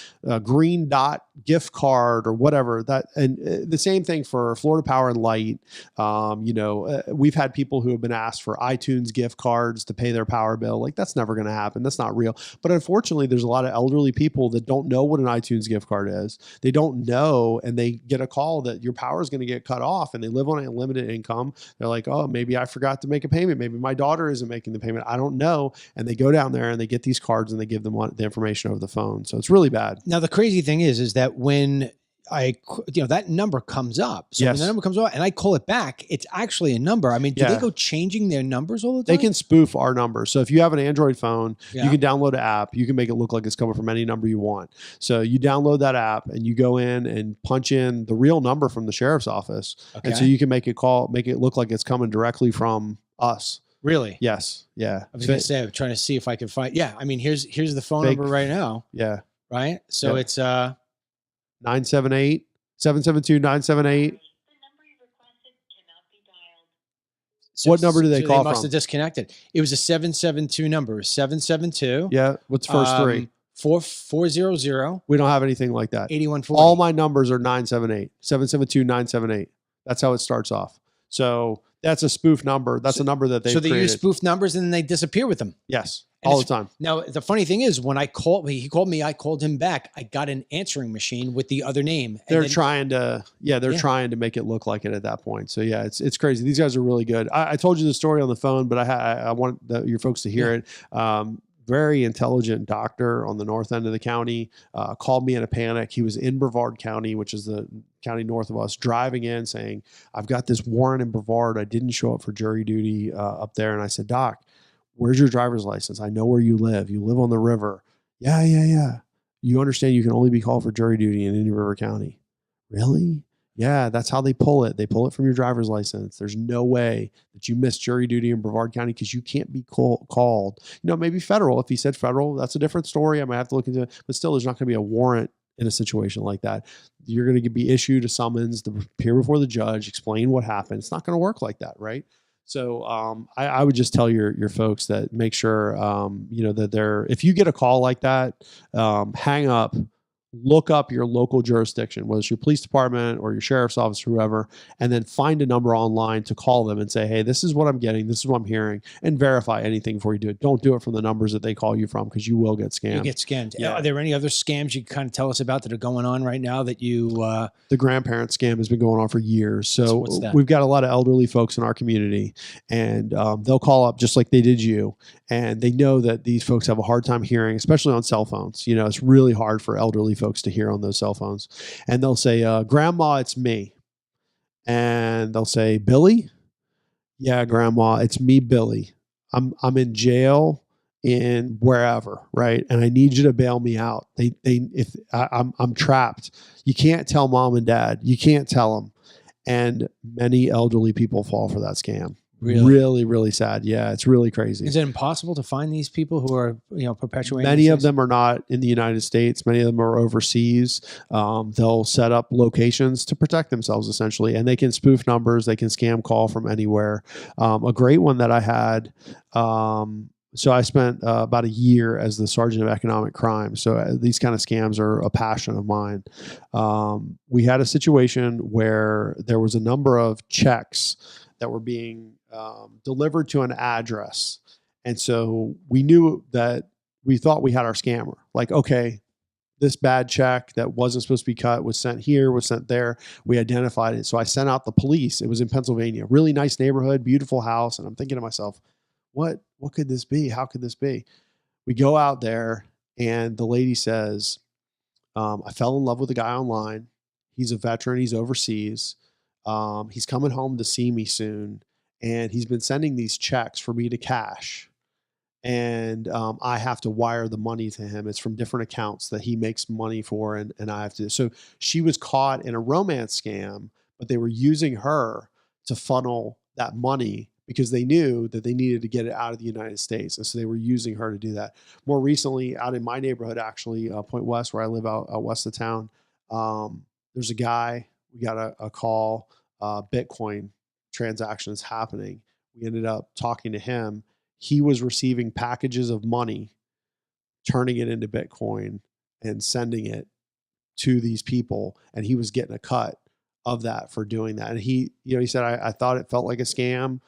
[SPEAKER 5] green dot gift card or whatever and the same thing for Florida Power and Light. You know, we've had people who have been asked for iTunes gift cards to pay their power bill. Like, that's never going to happen. That's not real. But unfortunately, there's a lot of elderly people that don't know what an iTunes gift card is. They don't know, and they get a call that your power is going to get cut off, and they live on a limited income. They're like, oh, maybe I forgot to make a payment. Maybe my daughter isn't making the payment. I don't know. And they go down there and they get these cards and they give them the information over the phone. So it's really bad.
[SPEAKER 2] Now, the crazy thing is that when that number comes up. So when the number comes up and I call it back, it's actually a number. I mean, do they go changing their numbers all the time?
[SPEAKER 5] They can spoof our numbers. So if you have an Android phone, you can download an app. You can make it look like it's coming from any number you want. So you download that app and you go in and punch in the real number from the sheriff's office. Okay. And so you can make it look like it's coming directly from us.
[SPEAKER 2] Really?
[SPEAKER 5] Yes. Yeah.
[SPEAKER 2] I was going to say, I'm trying to see if I can find. Yeah. I mean, here's the phone number right now.
[SPEAKER 5] Yeah.
[SPEAKER 2] Right. So it's
[SPEAKER 5] 978 772 978.
[SPEAKER 2] So
[SPEAKER 5] what number do they call
[SPEAKER 2] They must
[SPEAKER 5] from?
[SPEAKER 2] have disconnected. It was a 772 number. 772.
[SPEAKER 5] Yeah. What's the first three?
[SPEAKER 2] 400.
[SPEAKER 5] We don't have anything like that.
[SPEAKER 2] 8140.
[SPEAKER 5] All my numbers are 978 772 978. That's how it starts off. So that's a spoof number. That's a number that they
[SPEAKER 2] So they use spoof numbers and then they disappear with them.
[SPEAKER 5] Yes.
[SPEAKER 2] And
[SPEAKER 5] all the time.
[SPEAKER 2] Now, the funny thing is, when he called me, I called him back. I got an answering machine with the other name.
[SPEAKER 5] They're trying to make it look like it at that point. So yeah, it's crazy. These guys are really good. I told you the story on the phone, but I want your folks to hear it. Very intelligent doctor on the north end of the county called me in a panic. He was in Brevard County, which is the county north of us, driving in saying, I've got this warrant in Brevard. I didn't show up for jury duty up there. And I said, Doc, where's your driver's license? I know where you live. You live on the river. Yeah. You understand you can only be called for jury duty in Indian River County. Really? Yeah, that's how they pull it. They pull it from your driver's license. There's no way that you miss jury duty in Brevard County because you can't be called. You know, maybe federal. If he said federal, that's a different story. I might have to look into it. But still, there's not going to be a warrant in a situation like that. You're going to be issued a summons to appear before the judge, explain what happened. It's not going to work like that, right? So I would just tell your folks that make sure, that if you get a call like that, hang up. Look up your local jurisdiction, whether it's your police department or your sheriff's office, or whoever, and then find a number online to call them and say, hey, this is what I'm getting. This is what I'm hearing, and verify anything before you do it. Don't do it from the numbers that they call you from because you will get scammed.
[SPEAKER 2] You get scammed.
[SPEAKER 5] Yeah.
[SPEAKER 2] Are there any other scams you can kind of tell us about that are going on right now that you...
[SPEAKER 5] The grandparent scam has been going on for years. So
[SPEAKER 2] what's that?
[SPEAKER 5] We've got a lot of elderly folks in our community, and they'll call up just like they did you. And they know that these folks have a hard time hearing, especially on cell phones. You know, it's really hard for elderly folks to hear on those cell phones. And they'll say, Grandma, it's me. And they'll say, Billy? Yeah, Grandma, it's me, Billy. I'm in jail in wherever, right? And I need you to bail me out. I'm trapped. You can't tell Mom and Dad. You can't tell them. And many elderly people fall for that scam. Really, really sad. Yeah, it's really crazy.
[SPEAKER 2] Is it impossible to find these people who are, perpetuating?
[SPEAKER 5] Many of them are not in the United States. Many of them are overseas. They'll set up locations to protect themselves, essentially, and they can spoof numbers. They can scam call from anywhere. A great one that I had, So I spent about a year as the sergeant of economic crime. So these kind of scams are a passion of mine. We had a situation where there was a number of checks that were being delivered to an address. And so we knew that we thought we had our scammer. Like, okay, this bad check that wasn't supposed to be cut was sent here, was sent there. We identified it. So I sent out the police. It was in Pennsylvania, really nice neighborhood, beautiful house. And I'm thinking to myself, what could this be? How could this be? We go out there and the lady says, I fell in love with a guy online. He's a veteran. He's overseas. He's coming home to see me soon. And he's been sending these checks for me to cash. And I have to wire the money to him. It's from different accounts that he makes money for. And I have to. So she was caught in a romance scam, but they were using her to funnel that money because they knew that they needed to get it out of the United States. And so they were using her to do that. More recently, out in my neighborhood, actually, Point West, where I live out west of town, there's a guy, we got a call, Bitcoin transactions happening. We ended up talking to him. He was receiving packages of money, turning it into Bitcoin and sending it to these people. And he was getting a cut of that for doing that. And he said, I thought it felt like a scam.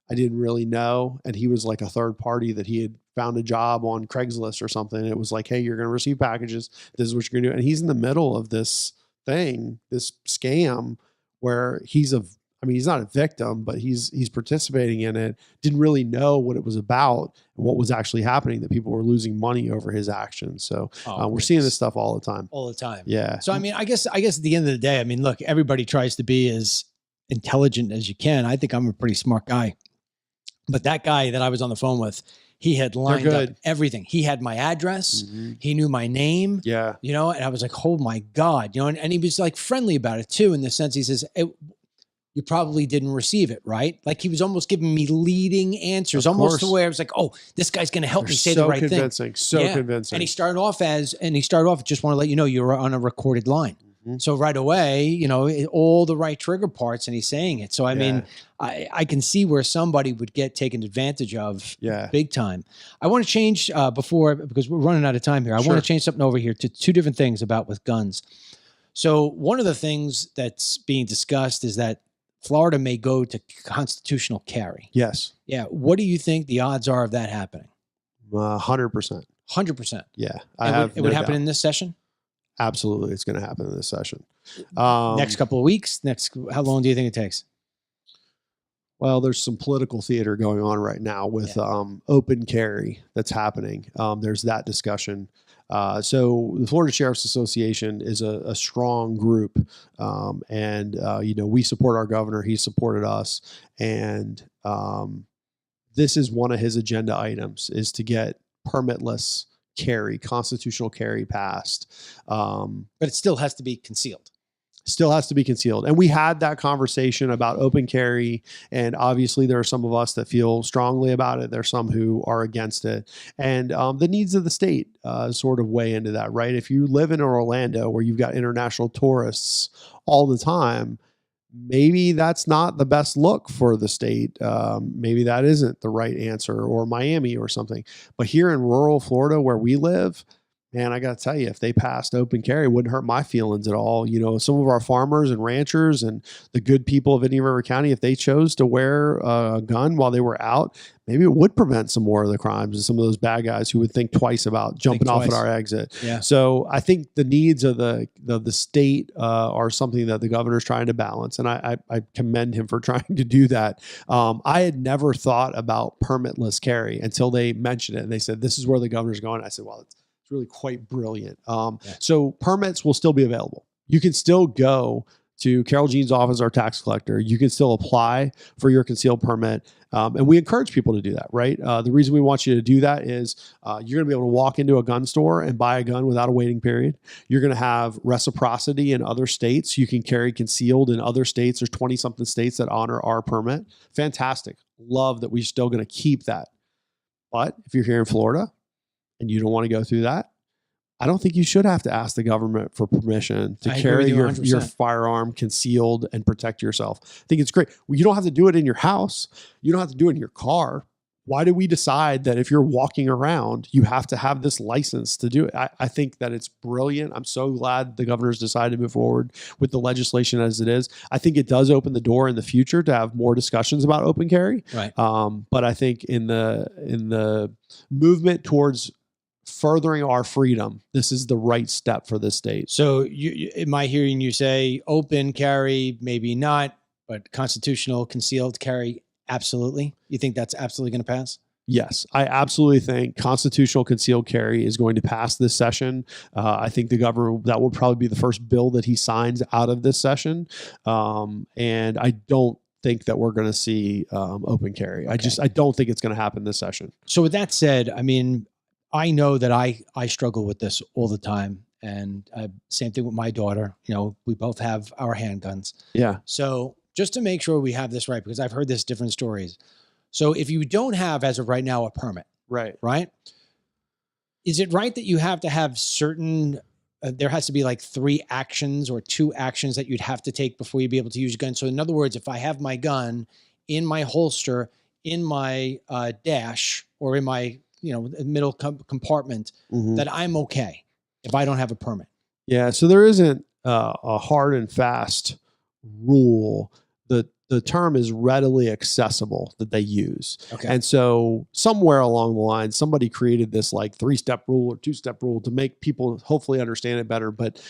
[SPEAKER 5] I didn't really know. And he was like a third party that he had found a job on Craigslist or something. And it was like, hey, you're going to receive packages. This is what you're going to do. And he's in the middle of this thing, this scam where he's not a victim, but he's participating in it. Didn't really know what it was about and what was actually happening, that people were losing money over his actions. So we're seeing this stuff all the time.
[SPEAKER 2] All the time.
[SPEAKER 5] Yeah.
[SPEAKER 2] So, I mean, I guess at the end of the day, I mean, look, everybody tries to be as intelligent as you can. I think I'm a pretty smart guy. But that guy that I was on the phone with, he had lined up everything. He had my address. Mm-hmm. He knew my name.
[SPEAKER 5] Yeah.
[SPEAKER 2] And I was like, oh my God, and he was like friendly about it too, in the sense he says, you probably didn't receive it, right? Like he was almost giving me leading answers, almost the way I was like, oh, this guy's going to help me say the right thing.
[SPEAKER 5] So convincing.
[SPEAKER 2] And he started off just want to let you know you're on a recorded line. Mm-hmm. So right away, all the right trigger parts, and he's saying it. So, I mean, I can see where somebody would get taken advantage of big time. I want to change because we're running out of time here. I want to change something over here to two different things with guns. So one of the things that's being discussed is that Florida may go to constitutional carry.
[SPEAKER 5] Yes.
[SPEAKER 2] Yeah. What do you think the odds are of that happening?
[SPEAKER 5] 100%.
[SPEAKER 2] 100%.
[SPEAKER 5] Yeah.
[SPEAKER 2] It would happen in this session?
[SPEAKER 5] Absolutely. It's going to happen in this session.
[SPEAKER 2] Next couple of weeks? How long do you think it takes?
[SPEAKER 5] Well, there's some political theater going on right now with open carry that's happening. There's that discussion. So the Florida Sheriff's Association is a strong group. We support our governor. He supported us. And this is one of his agenda items, is to get permitless carry, constitutional carry passed.
[SPEAKER 2] But it still has to be concealed.
[SPEAKER 5] Still has to be concealed. And we had that conversation about open carry. And obviously there are some of us that feel strongly about it. There's some who are against it. And the needs of the state sort of weigh into that, right? If you live in Orlando where you've got international tourists all the time, maybe that's not the best look for the state. Maybe that isn't the right answer, or Miami or something. But here in rural Florida where we live, man, I got to tell you, if they passed open carry, it wouldn't hurt my feelings at all. Some of our farmers and ranchers and the good people of Indian River County, if they chose to wear a gun while they were out, maybe it would prevent some more of the crimes and some of those bad guys who would think twice about jumping off at our exit. Yeah. So I think the needs of the state are something that the governor's trying to balance. And I commend him for trying to do that. I had never thought about permitless carry until they mentioned it. And they said, this is where the governor's going. I said, well, it's really quite brilliant. So permits will still be available. You can still go to Carol Jean's office, our tax collector. You can still apply for your concealed permit. And we encourage people to do that, right? The reason we want you to do that is you're going to be able to walk into a gun store and buy a gun without a waiting period. You're going to have reciprocity in other states. You can carry concealed in other states. There's 20-something states that honor our permit. Fantastic. Love that we're still going to keep that. But if you're here in Florida and you don't want to go through that, I don't think you should have to ask the government for permission to carry your firearm concealed and protect yourself. I think it's great. Well, you don't have to do it in your house. You don't have to do it in your car. why do we decide that if you're walking around, you have to have this license to do it? I think that it's brilliant. I'm so glad the governor's decided to move forward with the legislation as it is. I think it does open the door in the future to have more discussions about open carry.
[SPEAKER 2] Right.
[SPEAKER 5] But I think in the movement towards furthering our freedom, this is the right step for this state.
[SPEAKER 2] So am I hearing you say open carry, maybe not, but constitutional concealed carry? Absolutely. You think that's absolutely going to pass?
[SPEAKER 5] Yes, I absolutely think constitutional concealed carry is going to pass this session. I think the governor, that will probably be the first bill that he signs out of this session. And I don't think that we're going to see open carry.
[SPEAKER 2] Okay.
[SPEAKER 5] I don't think it's going to happen this session.
[SPEAKER 2] So with that said, I mean, I know that I struggle with this all the time. And same thing with my daughter. You know, we both have our handguns.
[SPEAKER 5] Yeah.
[SPEAKER 2] So just to make sure we have this right, because I've heard this different stories. So if you don't have, as of right now, a permit, right? Is it right that you have to have certain, there has to be like 3 actions or 2 actions that you'd have to take before you'd be able to use a gun? So in other words, if I have my gun in my holster, in my dash, or in my, middle compartment, that I'm okay if I don't have a permit?
[SPEAKER 5] Yeah. So there isn't a hard and fast rule. The term is readily accessible that they use.
[SPEAKER 2] Okay.
[SPEAKER 5] And so somewhere along the line, somebody created this like 3-step rule or 2-step rule to make people hopefully understand it better. But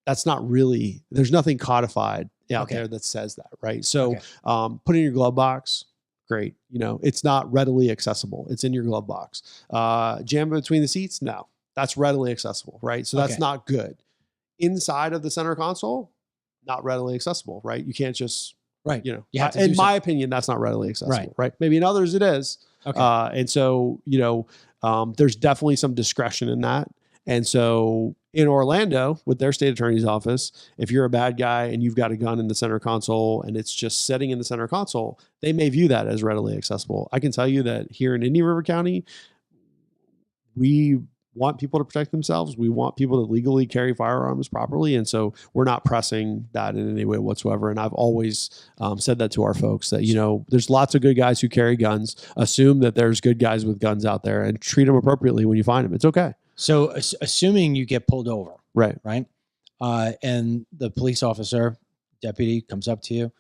[SPEAKER 5] that's not really, there's nothing codified out there that says that, right? So put it in your glove box. Great. It's not readily accessible. It's in your glove box. Jam it between the seats. No, that's readily accessible, right? So that's not good. Inside of the center console, not readily accessible, right? You can't just,
[SPEAKER 2] you have to
[SPEAKER 5] in my opinion, that's not readily accessible, right? Maybe in others it is.
[SPEAKER 2] Okay.
[SPEAKER 5] And so, there's definitely some discretion in that. And so in Orlando with their state attorney's office, if you're a bad guy and you've got a gun in the center console and it's just sitting in the center console, they may view that as readily accessible. I can tell you that here in Indian River County, we want people to protect themselves. We want people to legally carry firearms properly. And so we're not pressing that in any way whatsoever. And I've always said that to our folks that, there's lots of good guys who carry guns. Assume that there's good guys with guns out there and treat them appropriately when you find them. It's okay.
[SPEAKER 2] So assuming you get pulled over,
[SPEAKER 5] right.
[SPEAKER 2] And the police officer, deputy comes up to you,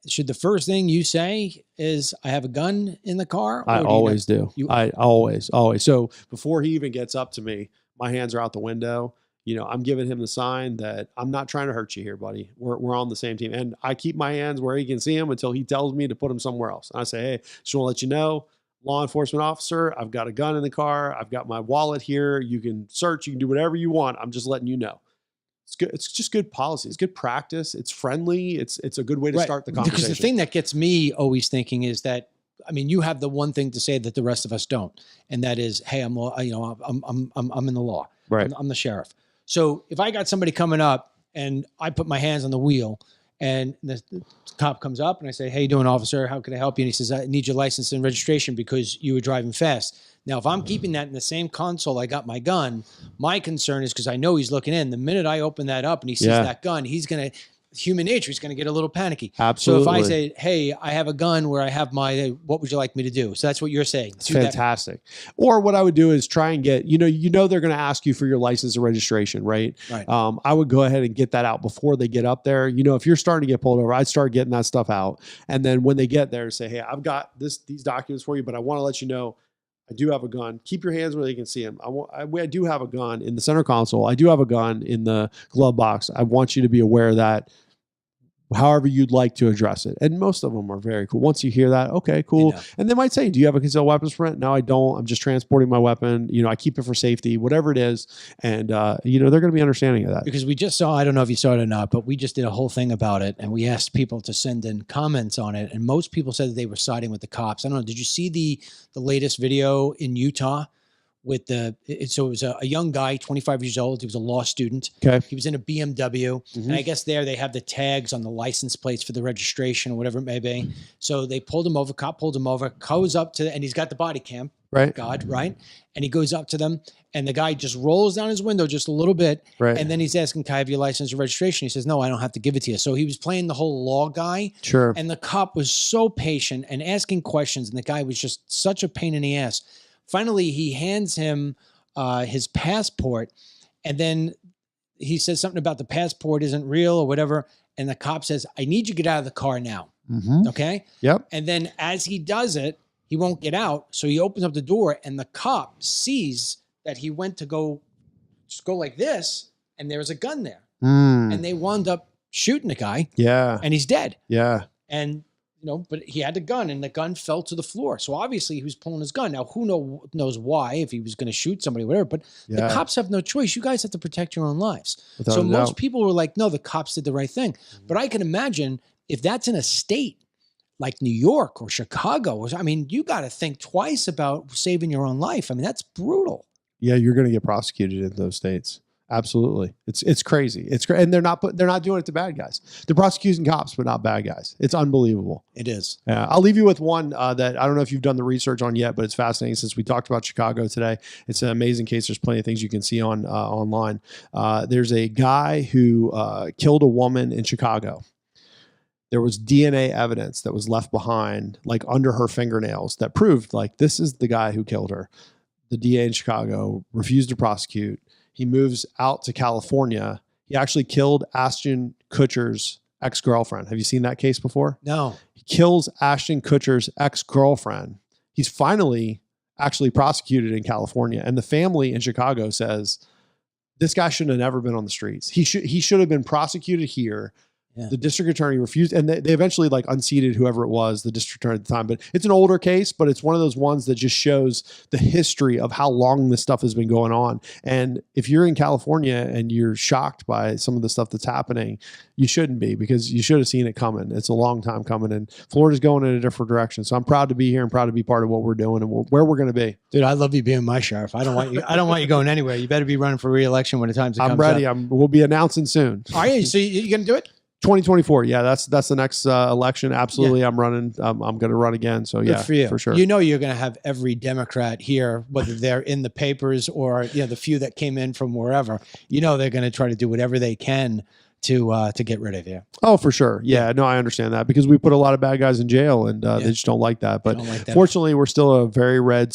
[SPEAKER 2] should the first thing you say is, I have a gun in the car?
[SPEAKER 5] I always do. I always. So before he even gets up to me, my hands are out the window. I'm giving him the sign that I'm not trying to hurt you here, buddy. We're on the same team. And I keep my hands where he can see them until he tells me to put them somewhere else. And I say, hey, just want to let you know, law enforcement officer, I've got a gun in the car. I've got my wallet here. You can search. You can do whatever you want. I'm just letting you know. It's good. It's just good policy. It's good practice. It's friendly. It's a good way to start the conversation.
[SPEAKER 2] Because the thing that gets me always thinking is that, you have the one thing to say that the rest of us don't, and that is, hey, I'm in the law.
[SPEAKER 5] Right.
[SPEAKER 2] I'm the sheriff. So if I got somebody coming up and I put my hands on the wheel and the cop comes up and I say, hey, you doing, officer? How can I help you? And he says, I need your license and registration because you were driving fast. Now, if I'm keeping that in the same console I got my gun, my concern is because I know he's looking in. The minute I open that up and he sees that gun, human nature, he's going to get a little panicky.
[SPEAKER 5] Absolutely.
[SPEAKER 2] So if I say, hey, I have a gun where I have what would you like me to do? So that's what you're saying.
[SPEAKER 5] It's fantastic. Or what I would do is try and get, they're going to ask you for your license and registration, right?
[SPEAKER 2] Right.
[SPEAKER 5] I would go ahead and get that out before they get up there. If you're starting to get pulled over, I'd start getting that stuff out. And then when they get there, say, hey, I've got these documents for you, but I want to let you know, I do have a gun. Keep your hands where they can see them. I do have a gun in the center console. I do have a gun in the glove box. I want you to be aware of that, however you'd like to address it. And most of them are very cool. Once you hear that, okay, cool. And they might say, do you have a concealed weapons permit? No, I don't. I'm just transporting my weapon. I keep it for safety, whatever it is. And, they're going to be understanding of that.
[SPEAKER 2] Because we just saw, I don't know if you saw it or not, but we just did a whole thing about it. And we asked people to send in comments on it. And most people said that they were siding with the cops. I don't know. Did you see the latest video in Utah? With so it was a young guy, 25 years old. He was a law student.
[SPEAKER 5] Okay.
[SPEAKER 2] He was in a BMW. And I guess there they have the tags on the license plates for the registration or whatever it may be. So they pulled him over, cop pulled him over, goes up to, and he's got the body cam
[SPEAKER 5] Right.
[SPEAKER 2] God, right? And he goes up to them, and the guy just rolls down his window just a little bit.
[SPEAKER 5] Right.
[SPEAKER 2] And then he's asking, can I have your license or registration? He says, no, I don't have to give it to you. So he was playing the whole law guy.
[SPEAKER 5] Sure.
[SPEAKER 2] And the cop was so patient and asking questions, and the guy was just such a pain in the ass. Finally, he hands him his passport, and then he says something about the passport isn't real or whatever. And the cop says, I need you to get out of the car now. Okay.
[SPEAKER 5] Yep.
[SPEAKER 2] And then as he does it, he won't get out. So he opens up the door, and the cop sees that he went to go like this, and there's a gun there. And they wound up shooting the guy,
[SPEAKER 5] Yeah.
[SPEAKER 2] and he's dead.
[SPEAKER 5] Yeah.
[SPEAKER 2] And, but he had the gun, and the gun fell to the floor. So obviously he was pulling his gun. Now, who knows why, if he was going to shoot somebody, whatever, but
[SPEAKER 5] Yeah.
[SPEAKER 2] the cops have no choice. You guys have to protect your own lives.
[SPEAKER 5] Without
[SPEAKER 2] So
[SPEAKER 5] a
[SPEAKER 2] most
[SPEAKER 5] doubt.
[SPEAKER 2] people were like, no, the cops did the right thing. But I can imagine if that's in a state like New York or Chicago, you got to think twice about saving your own life. I mean, that's brutal.
[SPEAKER 5] Yeah, you're going to get prosecuted in those states. Absolutely. It's crazy. And they're not doing it to bad guys. They're prosecuting cops, but not bad guys. It's unbelievable.
[SPEAKER 2] It is.
[SPEAKER 5] Yeah. I'll leave you with one that I don't know if you've done the research on yet, but it's fascinating since we talked about Chicago today. It's an amazing case. There's plenty of things you can see on online. There's a guy who killed a woman in Chicago. There was DNA evidence that was left behind, like under her fingernails, that proved like this is the guy who killed her. The DA in Chicago refused to prosecute. He moves out to California. He actually killed Ashton Kutcher's ex-girlfriend. Have you seen that case before?
[SPEAKER 2] No.
[SPEAKER 5] He kills Ashton Kutcher's ex-girlfriend. He's finally actually prosecuted in California. And the family in Chicago says, this guy should have never been on the streets. He should have been prosecuted here.
[SPEAKER 2] Yeah.
[SPEAKER 5] The district attorney refused, and they eventually like unseated whoever it was, the district attorney at the time. But it's an older case, but it's one of those ones that just shows the history of how long this stuff has been going on. And if you're in California and you're shocked by some of the stuff that's happening, you shouldn't be, because you should have seen it coming. It's a long time coming, and Florida's going in a different direction. So I'm proud to be here and proud to be part of what we're doing and where we're going to be.
[SPEAKER 2] Dude, I love you being my sheriff. I don't want you going anywhere. You better be running for re-election when the time comes.
[SPEAKER 5] I'm ready.
[SPEAKER 2] Up.
[SPEAKER 5] We'll be announcing soon.
[SPEAKER 2] Are you? So you going to do it?
[SPEAKER 5] 2024. Yeah, that's the next election. Absolutely. Yeah. I'm running. I'm going to run again. So
[SPEAKER 2] Good for you.
[SPEAKER 5] For sure.
[SPEAKER 2] You're going to have every Democrat here, whether they're in the papers or the few that came in from wherever. They're going to try to do whatever they can to get rid of you.
[SPEAKER 5] Oh, for sure. Yeah. No, I understand that, because we put a lot of bad guys in jail, and they just don't like that. But fortunately, we're still a very red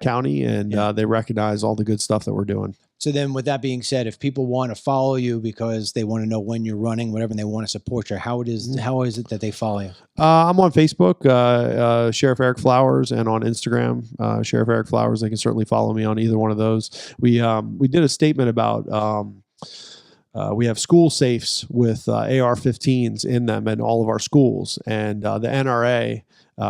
[SPEAKER 5] county, and they recognize all the good stuff that we're doing.
[SPEAKER 2] So then, with that being said, if people want to follow you because they want to know when you're running, whatever, and they want to support you, how is it that they follow you?
[SPEAKER 5] I'm on Facebook, Sheriff Eric Flowers, and on Instagram, Sheriff Eric Flowers. They can certainly follow me on either one of those. We did a statement about we have school safes with AR-15s in them in all of our schools, and the NRA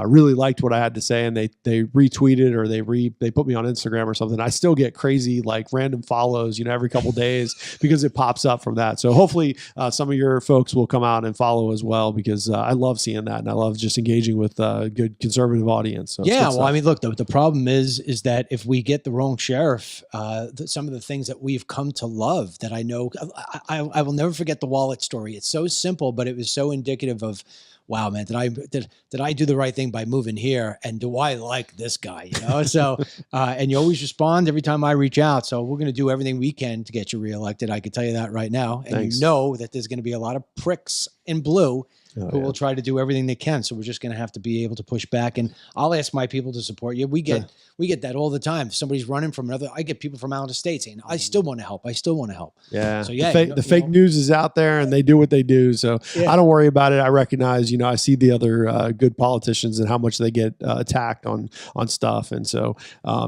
[SPEAKER 5] really liked what I had to say, and they retweeted, or they put me on Instagram or something. I still get crazy like random follows, every couple days, because it pops up from that. So hopefully some of your folks will come out and follow as well, because I love seeing that, and I love just engaging with a good conservative audience. So
[SPEAKER 2] yeah, well, I mean, look, the problem is that if we get the wrong sheriff, some of the things that we've come to love, that I know, I will never forget the wallet story. It's so simple, but it was so indicative of, wow, man, did I do the right thing by moving here? And do I like this guy? So, and you always respond every time I reach out. So we're going to do everything we can to get you reelected. I can tell you that right now. And
[SPEAKER 5] Thanks.
[SPEAKER 2] You know that there's going to be a lot of pricks in blue who will try to do everything they can. So we're just going to have to be able to push back. And I'll ask my people to support you. We get that all the time. If somebody's running from another, I get people from out of state saying, I still want to help. I still want to help.
[SPEAKER 5] Yeah.
[SPEAKER 2] So yeah,
[SPEAKER 5] the fake news is out there, and they do what they do. So I don't worry about it. I recognize, I see the other good politicians and how much they get attacked on stuff. And so, I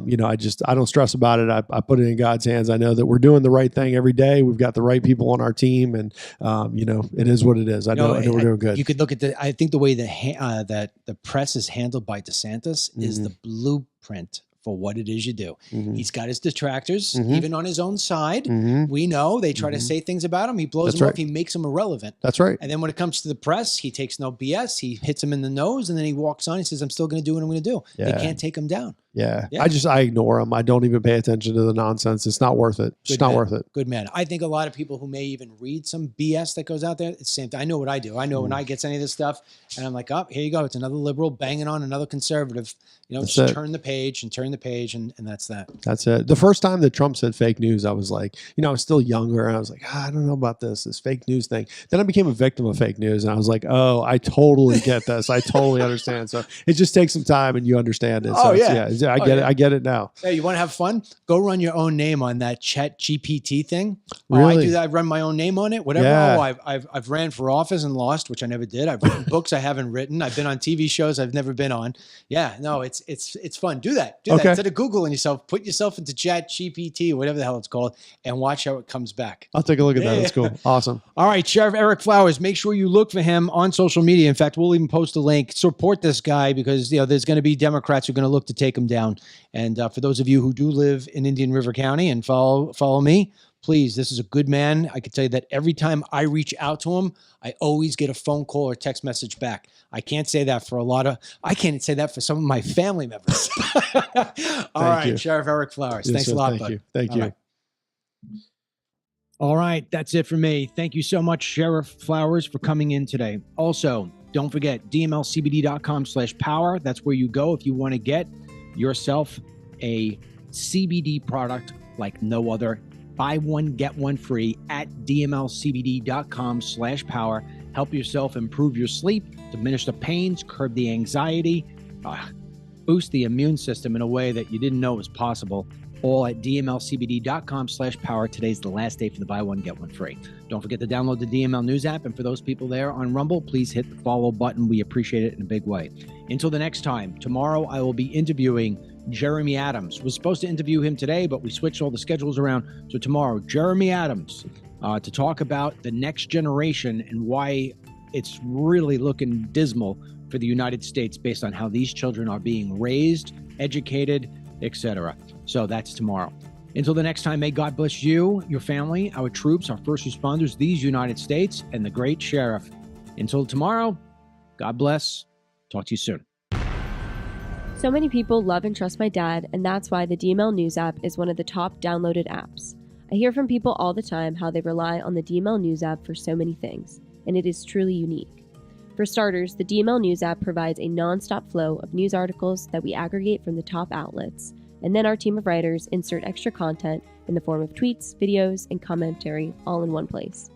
[SPEAKER 5] don't stress about it. I put it in God's hands. I know that we're doing the right thing every day. We've got the right people on our team, and it is what it is. I know we're doing good.
[SPEAKER 2] You could look at I think the way that the press is handled by DeSantis is the blueprint for what it is you do. He's got his detractors, even on his own side. We know they try to say things about him. He blows them off. He makes them irrelevant.
[SPEAKER 5] That's right.
[SPEAKER 2] And then when it comes to the press, he takes no BS. He hits him in the nose, and then he walks on. He says, I'm still going to do what I'm going to do.
[SPEAKER 5] Yeah.
[SPEAKER 2] They can't take him down.
[SPEAKER 5] Yeah.
[SPEAKER 2] Yeah.
[SPEAKER 5] I ignore them. I don't even pay attention to the nonsense. It's not worth it. It's
[SPEAKER 2] Good
[SPEAKER 5] not
[SPEAKER 2] man.
[SPEAKER 5] worth it.
[SPEAKER 2] Good man. I think a lot of people who may even read some BS that goes out there, it's the same thing. I know what I do. I know when I get any of this stuff and I'm like, oh, here you go. It's another liberal banging on another conservative. You know,
[SPEAKER 5] That's
[SPEAKER 2] just
[SPEAKER 5] it.
[SPEAKER 2] turn the page and that's that.
[SPEAKER 5] That's it. The first time that Trump said fake news, I was like, I was still younger and I was like, I don't know about this fake news thing. Then I became a victim of fake news and I was like, oh, I totally get this. I totally understand. So it just takes some time and you understand it. So
[SPEAKER 2] Oh,
[SPEAKER 5] it's- I get it. I get it now.
[SPEAKER 2] Hey, you want to have fun? Go run your own name on that Chat GPT thing.
[SPEAKER 5] Really?
[SPEAKER 2] Oh, I do that. I run my own name on it. Whatever.
[SPEAKER 5] Yeah.
[SPEAKER 2] Oh, I've ran for office and lost, which I never did. I've written books I haven't written. I've been on TV shows I've never been on. Yeah, no, it's fun. Do that. Do that.
[SPEAKER 5] Okay.
[SPEAKER 2] Instead of Googling yourself, put yourself into Chat GPT, whatever the hell it's called, and watch how it comes back.
[SPEAKER 5] I'll take a look at that.
[SPEAKER 2] Yeah.
[SPEAKER 5] That's cool. Awesome.
[SPEAKER 2] All right, Sheriff Eric Flowers, make sure you look for him on social media. In fact, we'll even post a link. Support this guy because there's going to be Democrats who are going to look to take him down. And for those of you who do live in Indian River County and follow me, please, this is a good man. I can tell you that every time I reach out to him, I always get a phone call or text message back. I can't say that for I can't say that for some of my family members. All right,
[SPEAKER 5] you.
[SPEAKER 2] Sheriff Eric Flowers.
[SPEAKER 5] Yes,
[SPEAKER 2] Thanks
[SPEAKER 5] sir.
[SPEAKER 2] a lot,
[SPEAKER 5] Thank
[SPEAKER 2] bud.
[SPEAKER 5] you. Thank
[SPEAKER 2] All
[SPEAKER 5] you.
[SPEAKER 2] right. All right, that's it for me. Thank you so much, Sheriff Flowers, for coming in today. Also, don't forget dmlcbd.com/power. That's where you go if you want to get yourself a CBD product like no other. Buy one, get one free at dmlcbd.com/power. Help yourself improve your sleep, diminish the pains, curb the anxiety, boost the immune system in a way that you didn't know was possible. All at dmlcbd.com/power. Today's the last day for the buy one, get one free. Don't forget to download the DML News app. And for those people there on Rumble, please hit the follow button. We appreciate it in a big way. Until the next time, tomorrow I will be interviewing Jeremy Adams. Was supposed to interview him today, but we switched all the schedules around. So tomorrow, Jeremy Adams, to talk about the next generation and why it's really looking dismal for the United States based on how these children are being raised, educated, etc. So that's tomorrow. Until the next time, may God bless you, your family, our troops, our first responders, these United States, and the great sheriff. Until tomorrow, God bless. Talk to you soon.
[SPEAKER 1] So many people love and trust my dad, and that's why the DML News app is one of the top downloaded apps. I hear from people all the time how they rely on the DML News app for so many things, and it is truly unique. For starters, the DML News app provides a non-stop flow of news articles that we aggregate from the top outlets, and then our team of writers insert extra content in the form of tweets, videos, and commentary all in one place.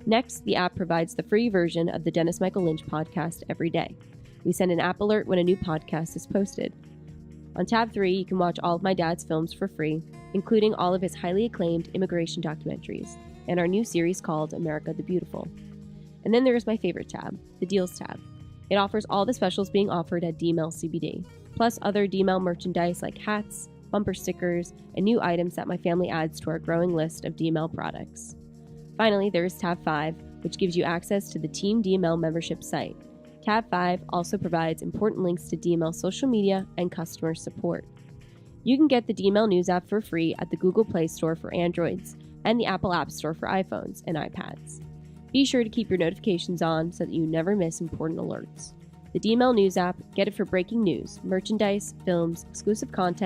[SPEAKER 1] Next, the app provides the free version of the Dennis Michael Lynch podcast every day. We send an app alert when a new podcast is posted. On tab 3, you can watch all of my dad's films for free, including all of his highly acclaimed immigration documentaries, and our new series called America the Beautiful. And then there is my favorite tab, the Deals tab. It offers all the specials being offered at DML CBD, plus other DML merchandise like hats, bumper stickers, and new items that my family adds to our growing list of DML products. Finally, there is tab 5, which gives you access to the Team DML membership site. Tab 5 also provides important links to DML social media and customer support. You can get the DML News app for free at the Google Play Store for Androids and the Apple App Store for iPhones and iPads. Be sure to keep your notifications on so that you never miss important alerts. The DML News app, get it for breaking news, merchandise, films, exclusive content,